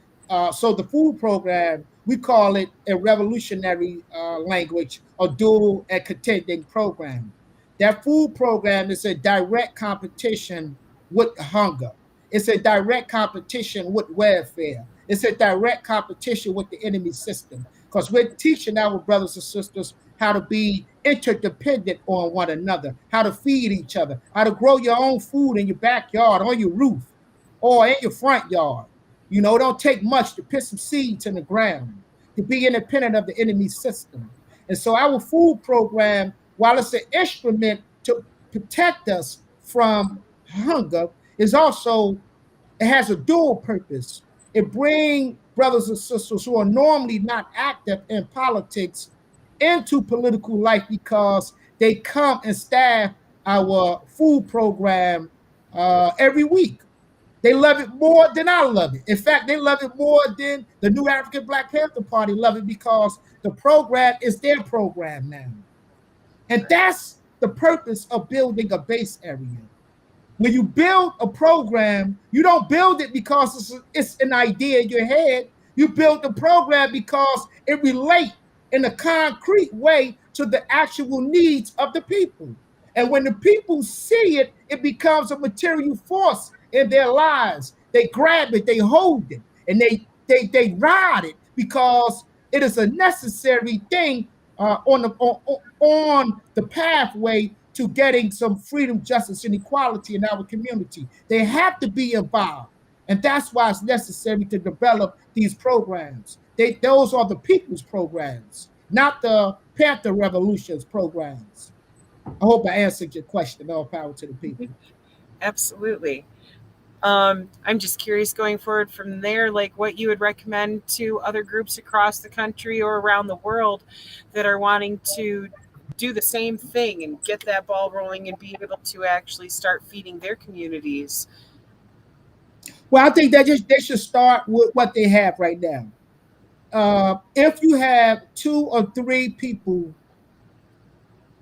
[SPEAKER 4] So the food program, we call it a revolutionary language, a dual and contending program. That food program is a direct competition with hunger. It's a direct competition with welfare. It's a direct competition with the enemy system because we're teaching our brothers and sisters how to be interdependent on one another, how to feed each other, how to grow your own food in your backyard, on your roof, or in your front yard. You know, it don't take much to put some seeds in the ground, to be independent of the enemy system. And so our food program, while it's an instrument to protect us from hunger, is also, it has a dual purpose. It brings brothers and sisters who are normally not active in politics into political life because they come and staff our food program every week. They love it more than I love it. In fact, they love it more than the new Afrikan Black Panther Party love it because the program is their program now. And that's the purpose of building a base area. When you build a program, you don't build it because it's an idea in your head. You build the program because it relates in a concrete way to the actual needs of the people. And when the people see it, it becomes a material force in their lives. They grab it, they hold it, and they ride it because it is a necessary thing on the pathway to getting some freedom, justice, and equality in our community. They have to be involved. And that's why it's necessary to develop these programs. Those are the people's programs, not the Panther Revolution's programs. I hope I answered your question. All power to the people.
[SPEAKER 1] Absolutely. I'm just curious going forward from there, like what you would recommend to other groups across the country or around the world that are wanting to do the same thing and get that ball rolling and be able to actually start feeding their communities.
[SPEAKER 4] Well, I think they should start with what they have right now. If you have 2 or 3 people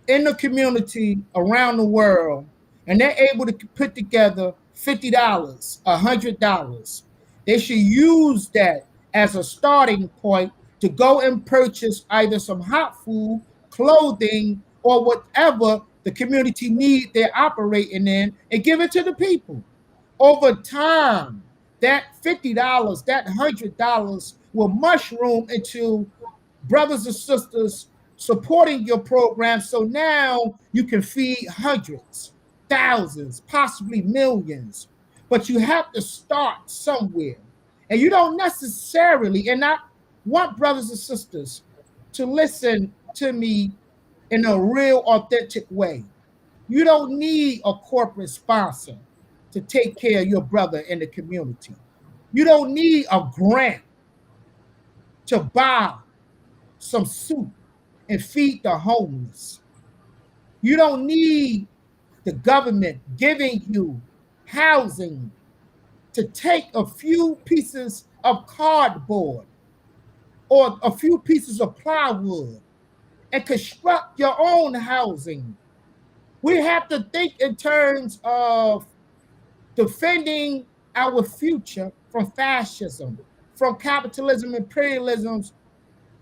[SPEAKER 4] in the community around the world and they're able to put together $50, $100, they should use that as a starting point to go and purchase either some hot food, clothing, or whatever the community need they're operating in and give it to the people. Over time, that $50, that $100 will mushroom into brothers and sisters supporting your program. So now you can feed hundreds, thousands, possibly millions. But you have to start somewhere. And you don't necessarily, and I want brothers and sisters to listen to me in a real authentic way. You don't need a corporate sponsor to take care of your brother in the community. You don't need a grant to buy some soup and feed the homeless. You don't need the government giving you housing to take a few pieces of cardboard or a few pieces of plywood and construct your own housing. We have to think in terms of defending our future from fascism, from capitalism, imperialism's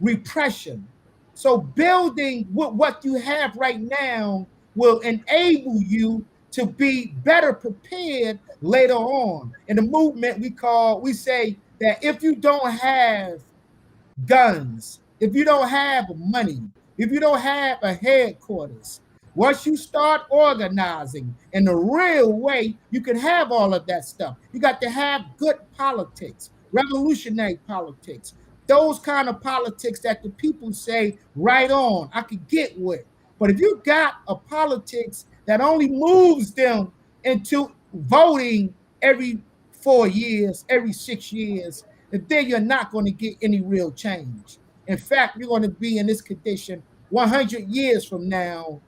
[SPEAKER 4] repression. So building what you have right now will enable you to be better prepared later on. In the movement, we say that if you don't have guns, if you don't have money, if you don't have a headquarters, once you start organizing in the real way, you can have all of that stuff. You got to have good politics, revolutionary politics, those kind of politics that the people say, right on, I could get with. But if you got a politics that only moves them into voting every 4 years, every 6 years, then you're not going to get any real change. In fact, we're going to be in this condition 100 years from now,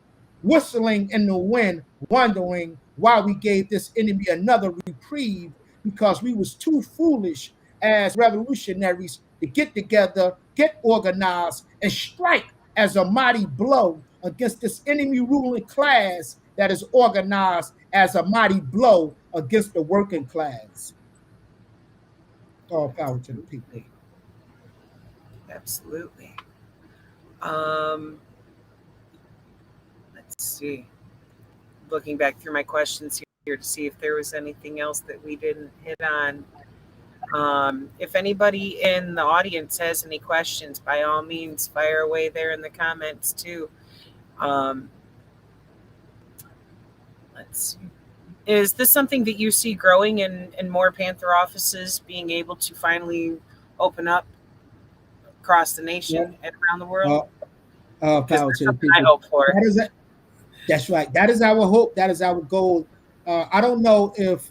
[SPEAKER 4] whistling in the wind, wondering why we gave this enemy another reprieve, because we was too foolish as revolutionaries to get together, get organized, and strike as a mighty blow against this enemy ruling class that is organized as a mighty blow against the working class. All power to the people.
[SPEAKER 1] Absolutely. Let's see. Looking back through my questions here to see if there was anything else that we didn't hit on. If anybody in the audience has any questions, by all means, fire away there in the comments too. Let's see. Is this something that you see growing in more Panther offices being able to finally open up across the nation and around the world?
[SPEAKER 4] Power to the people.
[SPEAKER 1] I hope for.
[SPEAKER 4] That's right. That is our hope. That is our goal. I don't know if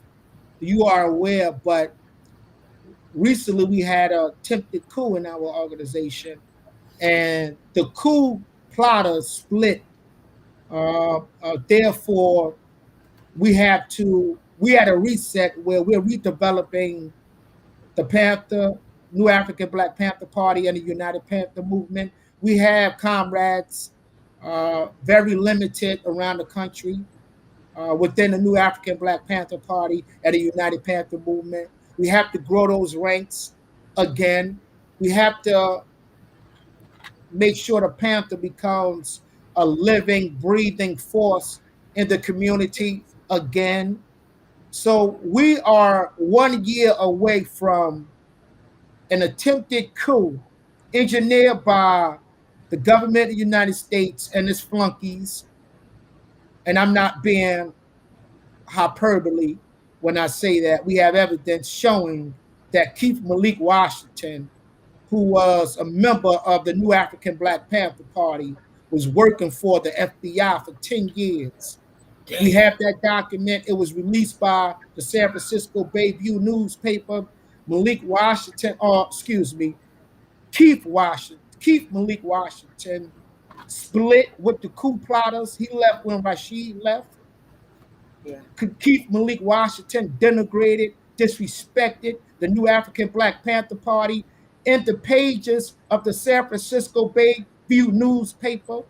[SPEAKER 4] you are aware, but recently we had an attempted coup in our organization, and the coup plotter split. Therefore, we had a reset where we're redeveloping the New Afrikan Black Panther Party and the United Panther Movement. We have comrades very limited around the country within the New Afrikan Black Panther Party and the United Panther Movement. We have to grow those ranks again. We have to make sure the Panther becomes a living, breathing force in the community again. So we are 1 year away from an attempted coup engineered by the government of the United States and its flunkies. And I'm not being hyperbole when I say that. We have evidence showing that Keith Malik Washington, who was a member of the New Afrikan Black Panther Party, was working for the FBI for 10 years. Damn. We have that document. It was released by the San Francisco Bayview newspaper. Keith Malik Washington split with the coup plotters. He left when Rashid left. Yeah. Keith Malik Washington denigrated, disrespected the New Afrikan Black Panther Party in the pages of the San Francisco Bayview newspaper,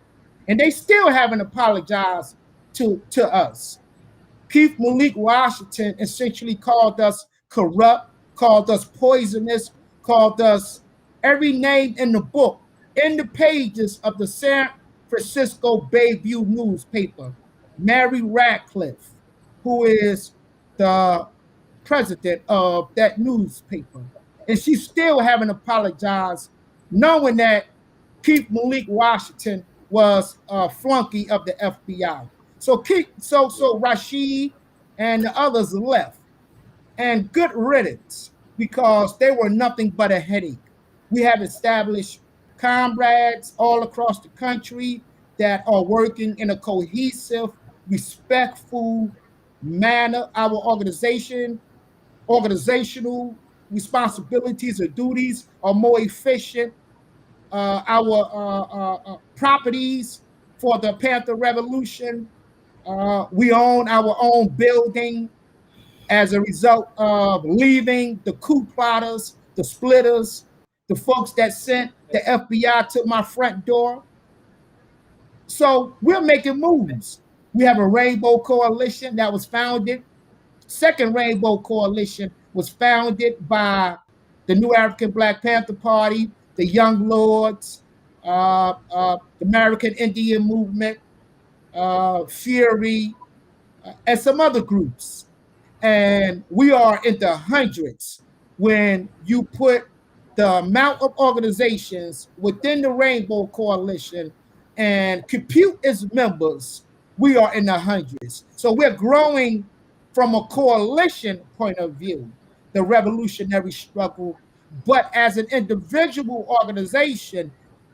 [SPEAKER 4] and they still haven't apologized to us. Keith Malik Washington essentially called us corrupt, called us poisonous, called us every name in the book, in the pages of the San Francisco Bayview newspaper. Mary Radcliffe, who is the president of that newspaper, and she still haven't apologized, knowing that Keith Malik Washington was a flunky of the FBI. So Rashid and the others left, and good riddance, because they were nothing but a headache. We have established comrades all across the country that are working in a cohesive, respectful manner. Our organizational responsibilities or duties are more efficient. Our properties for the Panther Revolution, we own our own building as a result of leaving the coup plotters, the splitters, the folks that sent the FBI to my front door. So we're making moves. We have a Rainbow Coalition that was founded. Second Rainbow Coalition was founded by the New Afrikan Black Panther Party, the Young Lords, the American Indian Movement, Fury, and some other groups. And we are in the hundreds when you put the amount of organizations within the Rainbow Coalition and compute its members. We are in the hundreds. So we're growing from a coalition point of view, the revolutionary struggle. But as an individual organization,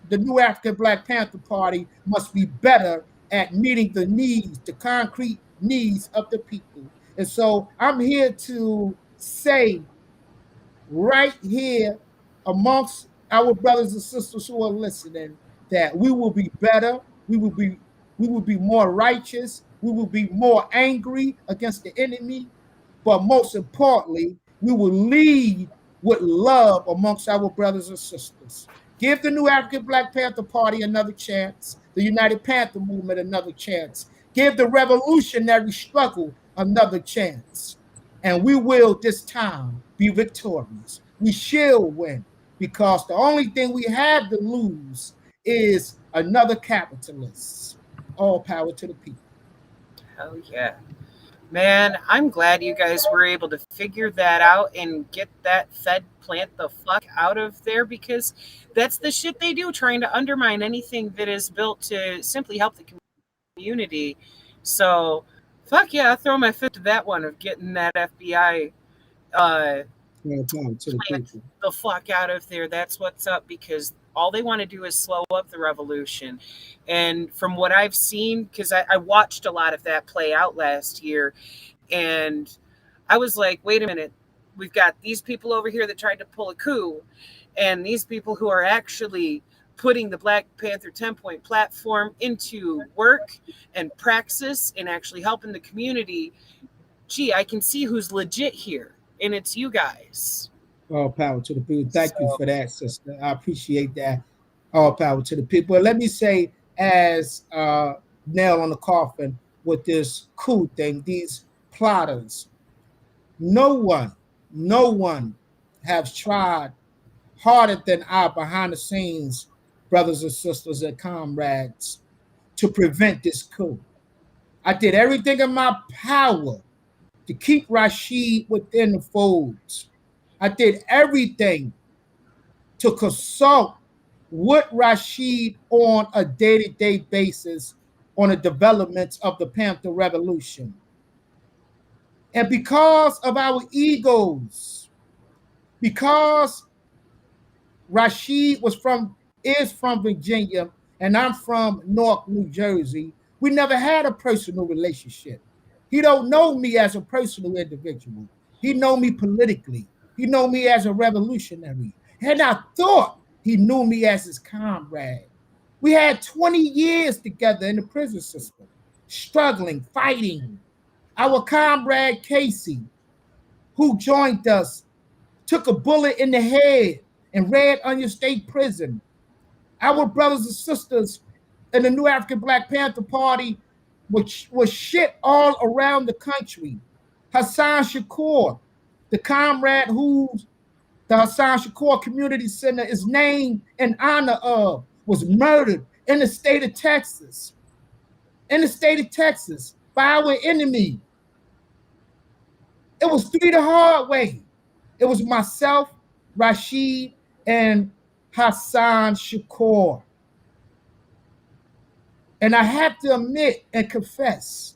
[SPEAKER 4] the New Afrikan Black Panther Party must be better at meeting the needs, the concrete needs of the people. And so I'm here to say right here amongst our brothers and sisters who are listening, that we will be better, we will be more righteous, we will be more angry against the enemy, but most importantly, we will lead with love amongst our brothers and sisters. Give the new African Black Panther Party another chance, the United Panther Movement another chance. Give the revolutionary struggle another chance. And we will this time be victorious. We shall win, because the only thing we have to lose is another capitalist. All power to the people.
[SPEAKER 1] Oh, yeah. Man, I'm glad you guys were able to figure that out and get that Fed plant the fuck out of there, because that's the shit they do, trying to undermine anything that is built to simply help the community. So, fuck yeah, I'll throw my fist to that one of getting that FBI plant the fuck out of there. That's what's up, because all they want to do is slow up the revolution. And from what I've seen, because I watched a lot of that play out last year, and I was like, wait a minute, we've got these people over here that tried to pull a coup, and these people who are actually putting the Black Panther 10-point platform into work and praxis and actually helping the community. Gee, I can see who's legit here, and it's you guys.
[SPEAKER 4] All power to the people. Thank you for that, sister. I appreciate that. All power to the people. Let me say, as nail on the coffin with this coup thing, these plotters, no one has tried harder than our behind the scenes brothers and sisters and comrades to prevent this coup. I did everything in my power to keep Rashid within the folds. I did everything to consult with Rashid on a day-to-day basis on the developments of the Panther Revolution. And because of our egos, because Rashid is from Virginia and I'm from Newark, New Jersey, we never had a personal relationship. He don't know me as a personal individual. He know me politically. He know me as a revolutionary. And I thought he knew me as his comrade. We had 20 years together in the prison system, struggling, fighting. Our comrade Casey, who joined us, took a bullet in the head in Red Onion State Prison. Our brothers and sisters in the New African Black Panther Party was shit all around the country. Hasan Shakur, the comrade who's the Hasan Shakur Community Center is named in honor of, was murdered in the state of Texas. In the state of Texas by our enemy. It was three the hard way. It was myself, Rashid, and Hasan Shakur. And I have to admit and confess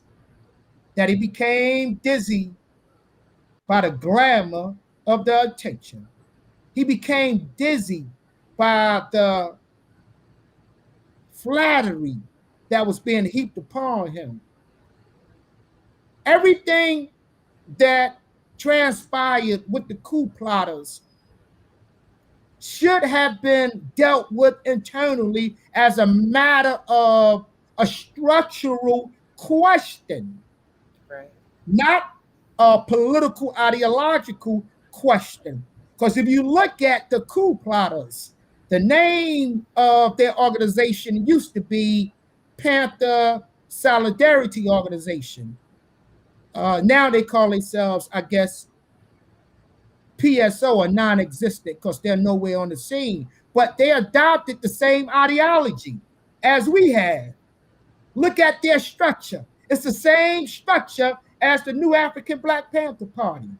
[SPEAKER 4] that he became dizzy by the glamour of the attention. He became dizzy by the flattery that was being heaped upon him. Everything that transpired with the coup plotters should have been dealt with internally as a matter of a structural question,
[SPEAKER 1] right?
[SPEAKER 4] Not a political ideological question. Because if you look at the coup plotters, the name of their organization used to be Panther Solidarity Organization. Now they call themselves, I guess, PSO, or non-existent, because they're nowhere on the scene. But they adopted the same ideology as we had. Look at their structure. It's the same structure as the New African Black Panther Party.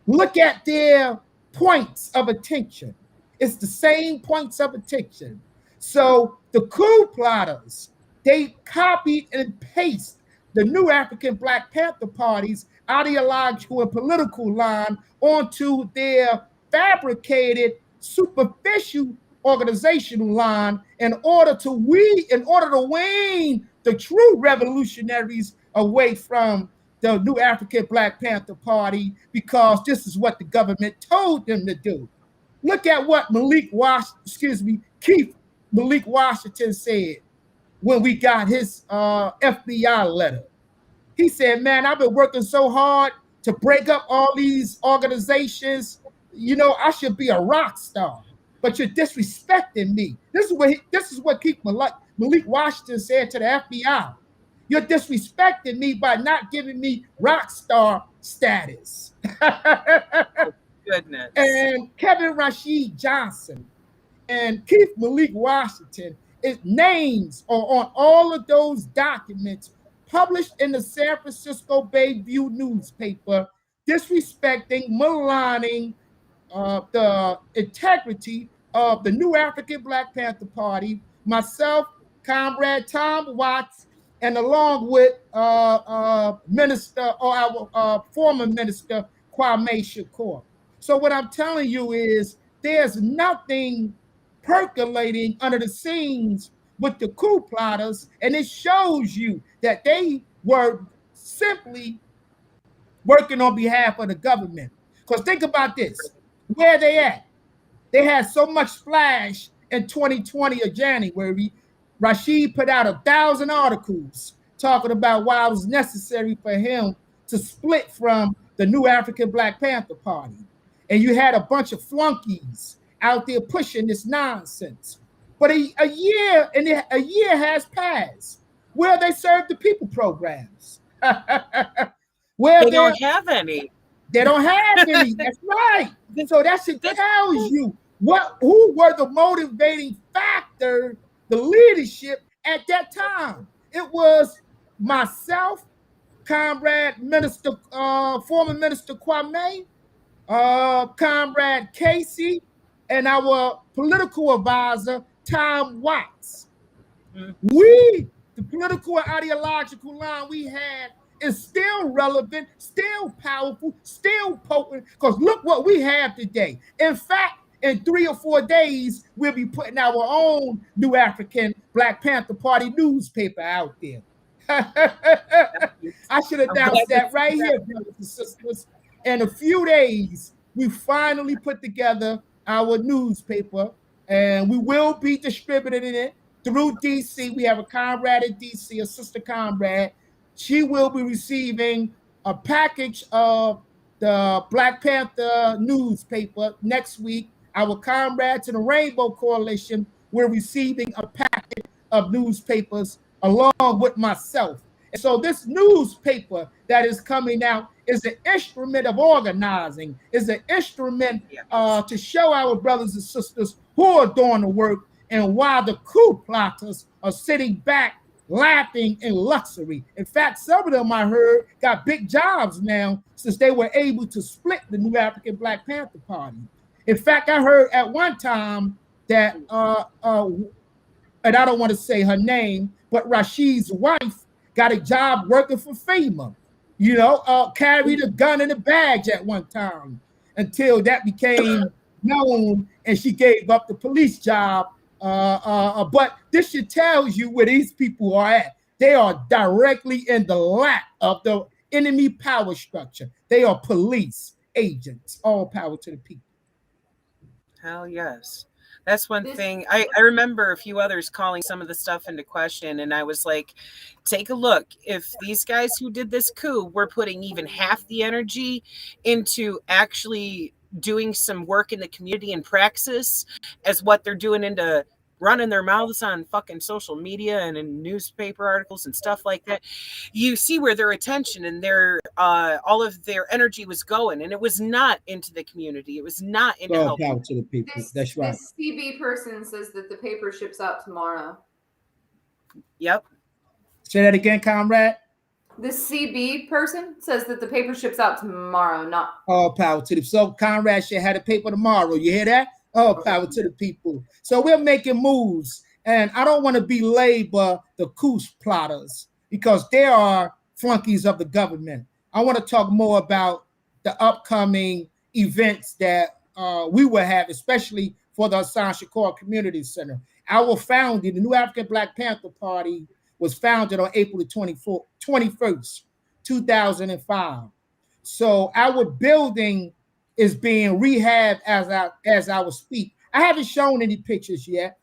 [SPEAKER 4] Look at their points of attention. It's the same points of attention. So the coup plotters, they copied and pasted the New African Black Panther Party's ideological and political line onto their fabricated, superficial organizational line in order to wean the true revolutionaries away from the New African Black Panther Party, because this is what the government told them to do. Look at what Keith Malik Washington said when we got his FBI letter. He said, man, I've been working so hard to break up all these organizations. You know, I should be a rock star, but you're disrespecting me. This is what Keith Malik Washington said to the FBI. You're disrespecting me by not giving me rock star status.
[SPEAKER 1] Goodness.
[SPEAKER 4] And Kevin Rashid Johnson and Keith Malik Washington, names are on all of those documents published in the San Francisco Bayview newspaper, disrespecting, maligning the integrity of the new African Black Panther Party, myself, Comrade Tom Watts, and along with Minister, or our former Minister, Kwame Shakur. So what I'm telling you is there's nothing percolating under the scenes with the coup plotters, and it shows you that they were simply working on behalf of the government. Because think about this, where they at? They had so much splash in 2020 of January. Rashid put out 1,000 articles talking about why it was necessary for him to split from the new African Black Panther Party. And you had a bunch of flunkies out there pushing this nonsense. But a year has passed. Where they serve the people programs?
[SPEAKER 1] Where they don't have any.
[SPEAKER 4] They don't have any. That's right. So that should tells you who were the motivating factor, the leadership at that time. It was myself, Comrade Minister, former Minister Kwame, Comrade Casey, and our political advisor, Tom Watts. The political and ideological line we had is still relevant, still powerful, still potent, because look what we have today. In fact, in 3 or 4 days, we'll be putting our own new African Black Panther Party newspaper out there. I should announce that right here, brothers and sisters. In a few days, we finally put together our newspaper, and we will be distributing it through DC. We have a comrade in DC, a sister comrade. She will be receiving a package of the Black Panther newspaper next week. Our comrades in the Rainbow Coalition were receiving a packet of newspapers along with myself. And so this newspaper that is coming out is an instrument of organizing, is an instrument to show our brothers and sisters who are doing the work and why the coup plotters are sitting back laughing in luxury. In fact, some of them I heard got big jobs now since they were able to split the new African Black Panther Party. In fact, I heard at one time that, and I don't want to say her name, but Rashid's wife got a job working for FEMA, you know, carried a gun in a badge at one time until that became known and she gave up the police job. But this should tell you where these people are at. They are directly in the lap of the enemy power structure. They are police agents. All power to the people.
[SPEAKER 1] Hell yes. That's one thing. I remember a few others calling some of the stuff into question, and I was like, take a look. If these guys who did this coup were putting even half the energy into actually doing some work in the community and praxis as what they're doing into running their mouths on fucking social media and in newspaper articles and stuff like that, you see where their attention and their all of their energy was going, and it was not into the community. It was not into helping
[SPEAKER 4] to the people. That's right.
[SPEAKER 2] This CB person says that the paper ships out tomorrow.
[SPEAKER 1] Yep.
[SPEAKER 4] Say that again, comrade.
[SPEAKER 2] This CB person says that the paper ships out tomorrow, not
[SPEAKER 4] all power to the. So comrade should have the paper tomorrow. You hear that? All power to the people. So we're making moves, and I don't want to belabor the coup plotters because they are flunkies of the government. I want to talk more about the upcoming events that we will have, especially for the Hasan Shakur Community Center. Our founding, the New African Black Panther Party, was founded on April the 21st, 2005. So our building is being rehabbed as I would speak. I haven't shown any pictures yet.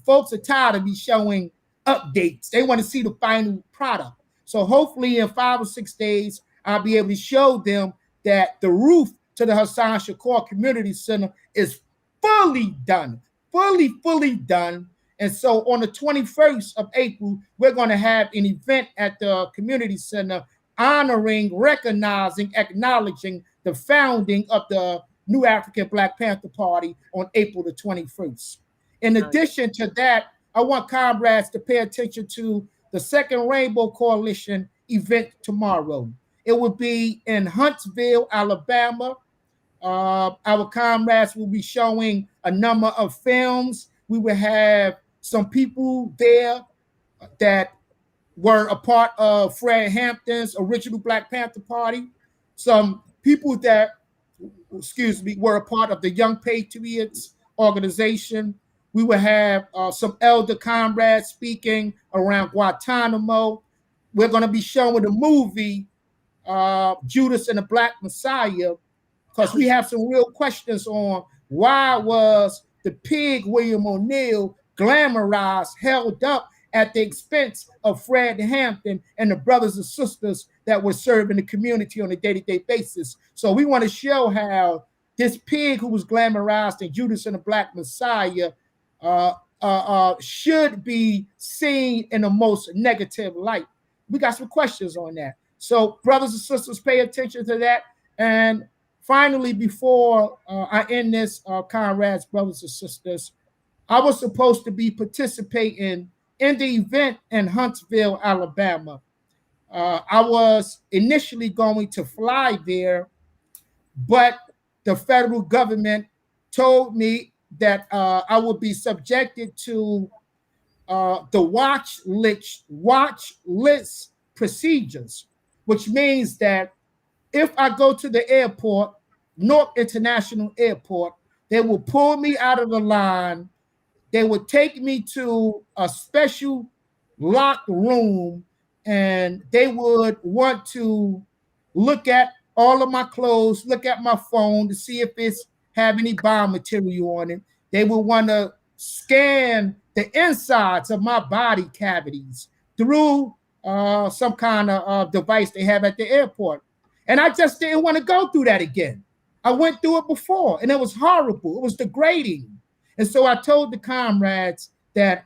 [SPEAKER 4] Folks are tired of me showing updates. They want to see the final product. So hopefully in 5 or 6 days, I'll be able to show them that the roof to the Hasan Shakur Community Center is fully done, fully done. And so on the 21st of April, we're going to have an event at the community center honoring, recognizing, acknowledging the founding of the new African Black Panther Party on April the 21st. In addition to that, I want comrades to pay attention to the Second Rainbow Coalition event tomorrow. It will be in Huntsville, Alabama. Our comrades will be showing a number of films. We will have some people there that were a part of Fred Hampton's original Black Panther Party. Some people that, were a part of the Young Patriots organization. We will have some elder comrades speaking around Guantanamo. We're going to be showing the movie Judas and the Black Messiah, because we have some real questions on why was the pig William O'Neill glamorized, held up at the expense of Fred Hampton and the brothers and sisters that were serving the community on a day-to-day basis. So we want to show how this pig who was glamorized in Judas and the Black Messiah should be seen in the most negative light. We got some questions on that. So brothers and sisters, pay attention to that. And finally, before I end this, comrades, brothers and sisters, I was supposed to be participating in the event in Huntsville, Alabama. I was initially going to fly there, but the federal government told me that I would be subjected to the watch list procedures, which means that if I go to the airport, Newark International Airport, they will pull me out of the line. They would take me to a special locked room, and they would want to look at all of my clothes, look at my phone to see if it's have any bomb material on it. They would want to scan the insides of my body cavities through some kind of device they have at the airport. And I just didn't want to go through that again. I went through it before, and it was horrible. It was degrading. And so I told the comrades that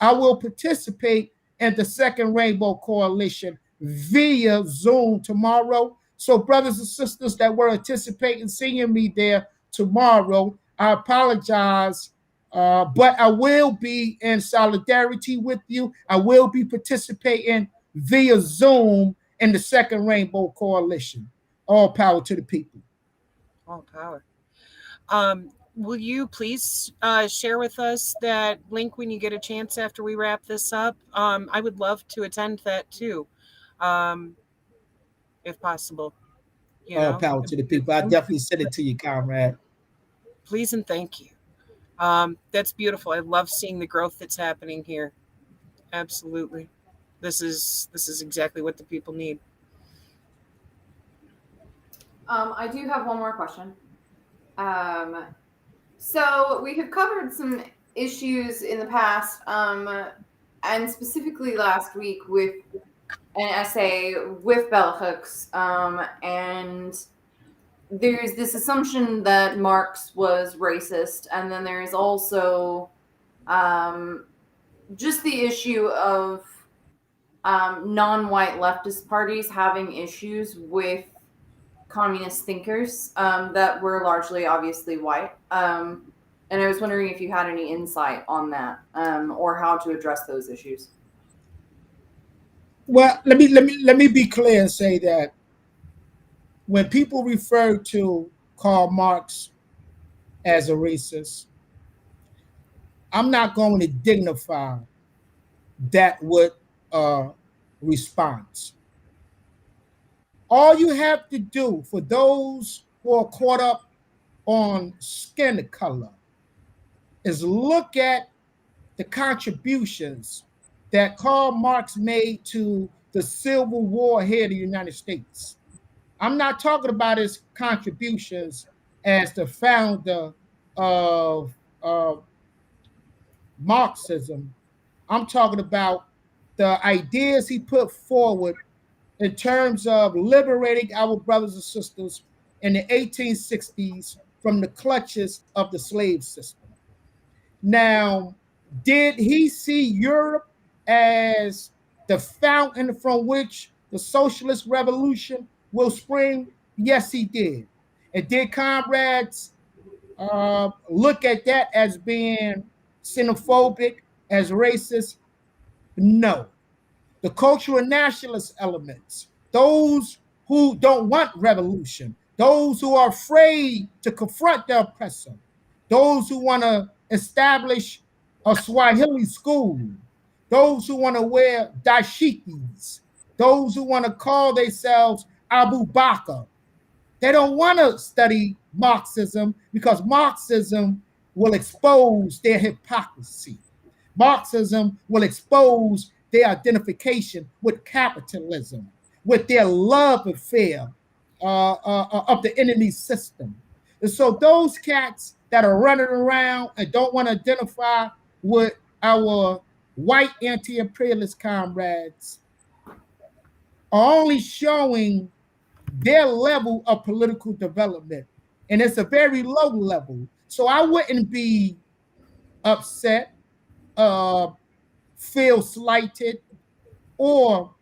[SPEAKER 4] I will participate in the Second Rainbow Coalition via Zoom tomorrow. So brothers and sisters that were anticipating seeing me there tomorrow, I apologize, but I will be in solidarity with you. I will be participating via Zoom in the Second Rainbow Coalition. All power to the people.
[SPEAKER 1] All power. Will you please share with us that link when you get a chance after we wrap this up? I would love to attend that too, if possible.
[SPEAKER 4] All power to the people. I'll definitely send it to you, comrade.
[SPEAKER 1] Please and thank you. That's beautiful. I love seeing the growth that's happening here. Absolutely. This is exactly what the people need.
[SPEAKER 2] I do have one more question. So we have covered some issues in the past, and specifically last week with an essay with bell hooks, and there's this assumption that Marx was racist, and then there's also just the issue of non-white leftist parties having issues with communist thinkers that were largely obviously white, and I was wondering if you had any insight on that, or how to address those issues.
[SPEAKER 4] Well, let me be clear and say that when people refer to Karl Marx as a racist, I'm not going to dignify that with a response. All you have to do for those who are caught up on skin color is look at the contributions that Karl Marx made to the Civil War here in the United States. I'm not talking about his contributions as the founder of Marxism. I'm talking about the ideas he put forward in terms of liberating our brothers and sisters in the 1860s from the clutches of the slave system. Now, did he see Europe as the fountain from which the socialist revolution will spring? Yes, he did. And did comrades look at that as being xenophobic, as racist? No. The cultural nationalist elements, those who don't want revolution, those who are afraid to confront the oppressor, those who want to establish a Swahili school, those who want to wear dashikis, those who want to call themselves Abu Bakr. They don't want to study Marxism because Marxism will expose their hypocrisy. Marxism will expose their identification with capitalism, with their love affair of the enemy system. And so those cats that are running around and don't want to identify with our white anti-imperialist comrades are only showing their level of political development. And it's a very low level. So I wouldn't be upset, feel slighted, or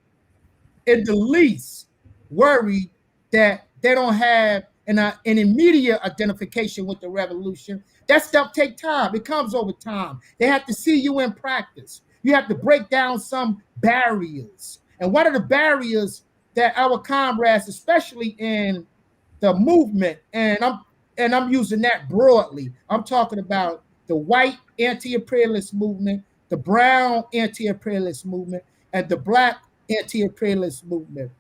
[SPEAKER 4] in the least worried that they don't have an immediate identification with the revolution. That stuff takes time. It comes over time. They have to see you in practice. You have to break down some barriers. And one of the barriers that our comrades, especially in the movement, and I'm using that broadly. I'm talking about the white anti-imperialist movement, the brown anti-imperialist movement, and the black anti-imperialist movement.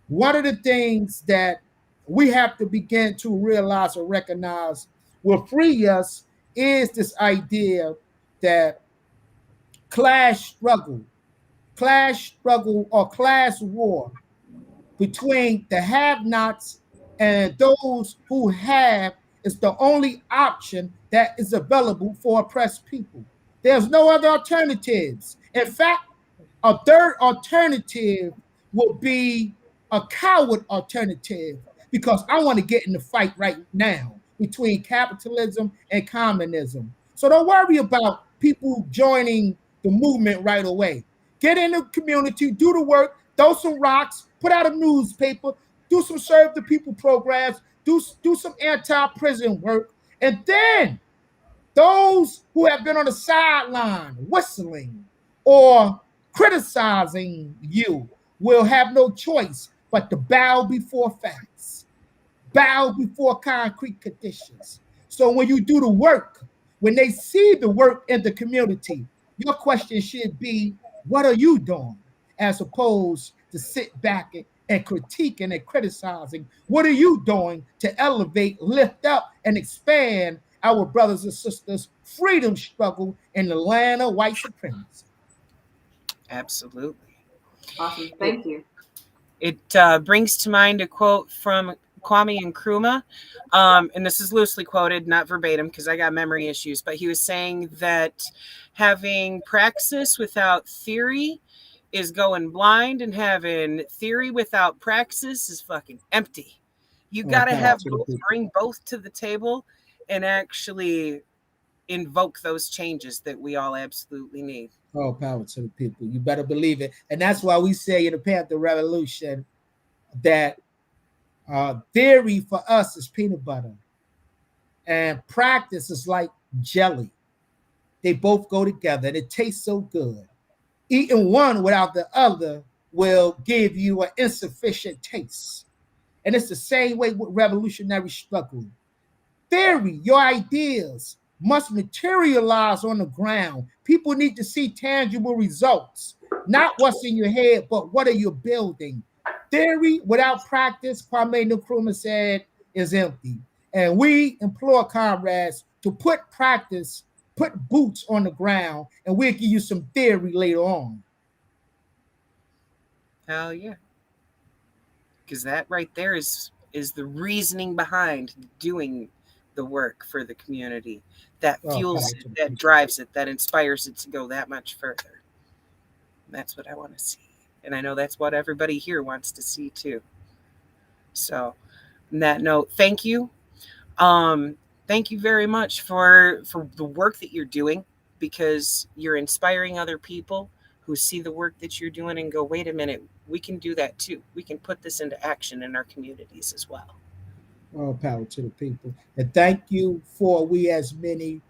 [SPEAKER 4] One of the things that we have to begin to realize or recognize will free us is this idea that class struggle or class war between the have-nots and those who have is the only option that is available for oppressed people. There's no other alternatives. In fact, a third alternative would be a coward alternative because I want to get in the fight right now between capitalism and communism. So don't worry about people joining the movement right away. Get in the community, do the work, throw some rocks, put out a newspaper, do some serve the people programs, do some anti-prison work, and then those who have been on the sideline whistling or criticizing you will have no choice but to bow before facts, bow before concrete conditions. So when you do the work, when they see the work in the community, your question should be, what are you doing? As opposed to sit back and critiquing and criticizing. What are you doing to elevate, lift up, and expand our brothers and sisters' freedom struggle in the land of white supremacy?
[SPEAKER 1] Absolutely.
[SPEAKER 2] Awesome. Thank you.
[SPEAKER 1] It brings to mind a quote from Kwame Nkrumah, and this is loosely quoted, not verbatim, because I got memory issues, but he was saying that having praxis without theory is going blind, and having theory without praxis is fucking empty. You got to have both, bring both to the table and actually invoke those changes that we all absolutely need.
[SPEAKER 4] All power to the people. You better believe it. And that's why we say in the Panther Revolution that theory for us is peanut butter and practice is like jelly. They both go together and it tastes so good. Eating one without the other will give you an insufficient taste. And it's the same way with revolutionary struggle. Theory, your ideas must materialize on the ground. People need to see tangible results, not what's in your head, but what are you building? Theory without practice, Kwame Nkrumah said, is empty. And we implore comrades to put practice, put boots on the ground, and we'll give you some theory later on.
[SPEAKER 1] Hell yeah. Because that right there is the reasoning behind doing the work for the community, that fuels
[SPEAKER 4] power to
[SPEAKER 1] it,
[SPEAKER 4] the
[SPEAKER 1] that
[SPEAKER 4] people.
[SPEAKER 1] drives it, that inspires it to go that much further. That's what I want to see. And I know that's what everybody here wants to see too. So on that note, thank you. Thank you very much for the work that you're doing, because you're inspiring other people who see the work that you're doing and go, wait a minute, we can do that too. We can put this into action in our communities as well.
[SPEAKER 4] All power to the people. And thank you for We As Many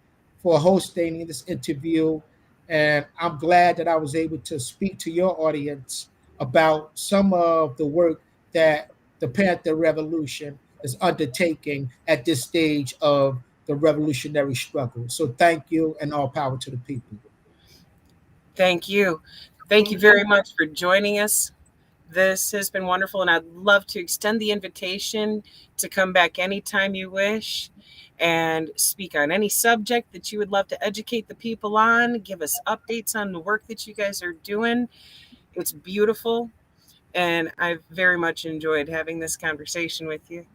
[SPEAKER 4] for hosting this interview. And I'm glad that I was able to speak to your audience about some of the work that the Panther Revolution is undertaking at this stage of the revolutionary struggle. So thank you, and all power to the people.
[SPEAKER 1] Thank you. Thank you very much for joining us. This has been wonderful, and I'd love to extend the invitation to come back anytime you wish and speak on any subject that you would love to educate the people on. Give us updates on the work that you guys are doing. It's beautiful, and I've very much enjoyed having this conversation with you.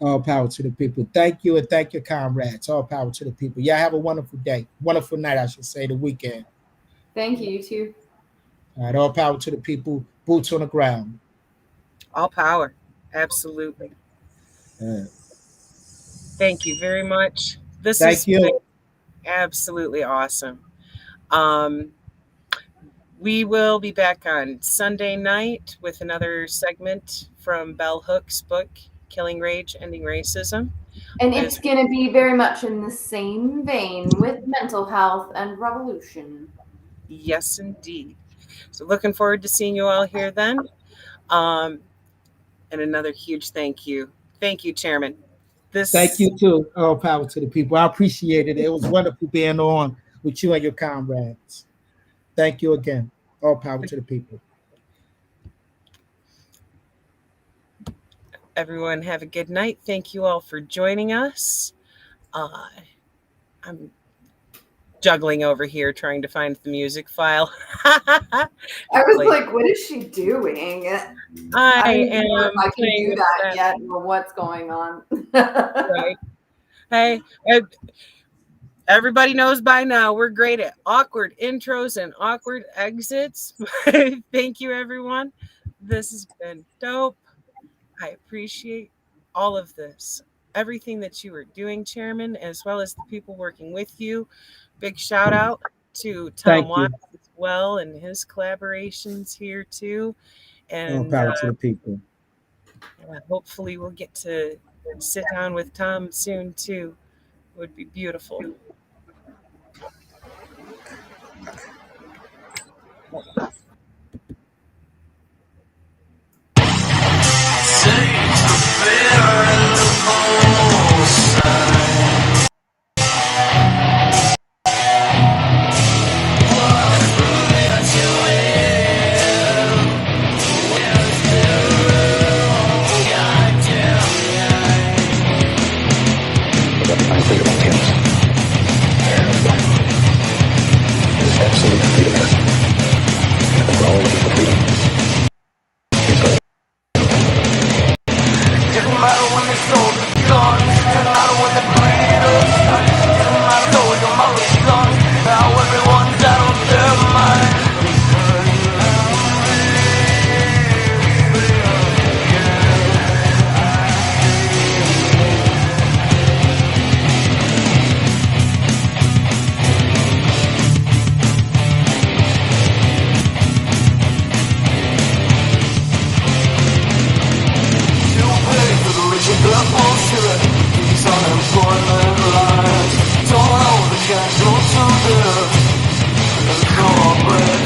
[SPEAKER 4] All power to the people. Thank you, and thank your comrades. All power to the people. Yeah, have a wonderful day. Wonderful night, I should say, the weekend.
[SPEAKER 2] Thank you, you too.
[SPEAKER 4] All right, all power to the people. Boots on the ground.
[SPEAKER 1] All power. Absolutely. Thank you very much. This has been absolutely awesome. We will be back on Sunday night with another segment from Bell Hook's book, Killing Rage, Ending Racism.
[SPEAKER 2] And it's going to be very much in the same vein with mental health and revolution.
[SPEAKER 1] Yes, indeed. So looking forward to seeing you all here then. And another huge thank you. Thank you, Chairman.
[SPEAKER 4] Thank you too. All power to the people. I appreciate it. It was wonderful being on with you and your comrades. Thank you again. All power to the people.
[SPEAKER 1] Everyone have a good night. Thank you all for joining us. I'm juggling over here trying to find the music file.
[SPEAKER 2] I was like, what is she doing? I don't know if I can do that yet or what's going on.
[SPEAKER 1] Right. Hey, everybody knows by now we're great at awkward intros and awkward exits. Thank you, everyone. This has been dope. I appreciate all of this. Everything that you are doing, Chairman, as well as the people working with you. Big shout out to Tom Watts as well and his collaborations here too. And
[SPEAKER 4] all power to the people.
[SPEAKER 1] Hopefully we'll get to sit down with Tom soon too. It would be beautiful.
[SPEAKER 5] Don't know the cash, don't do the corporate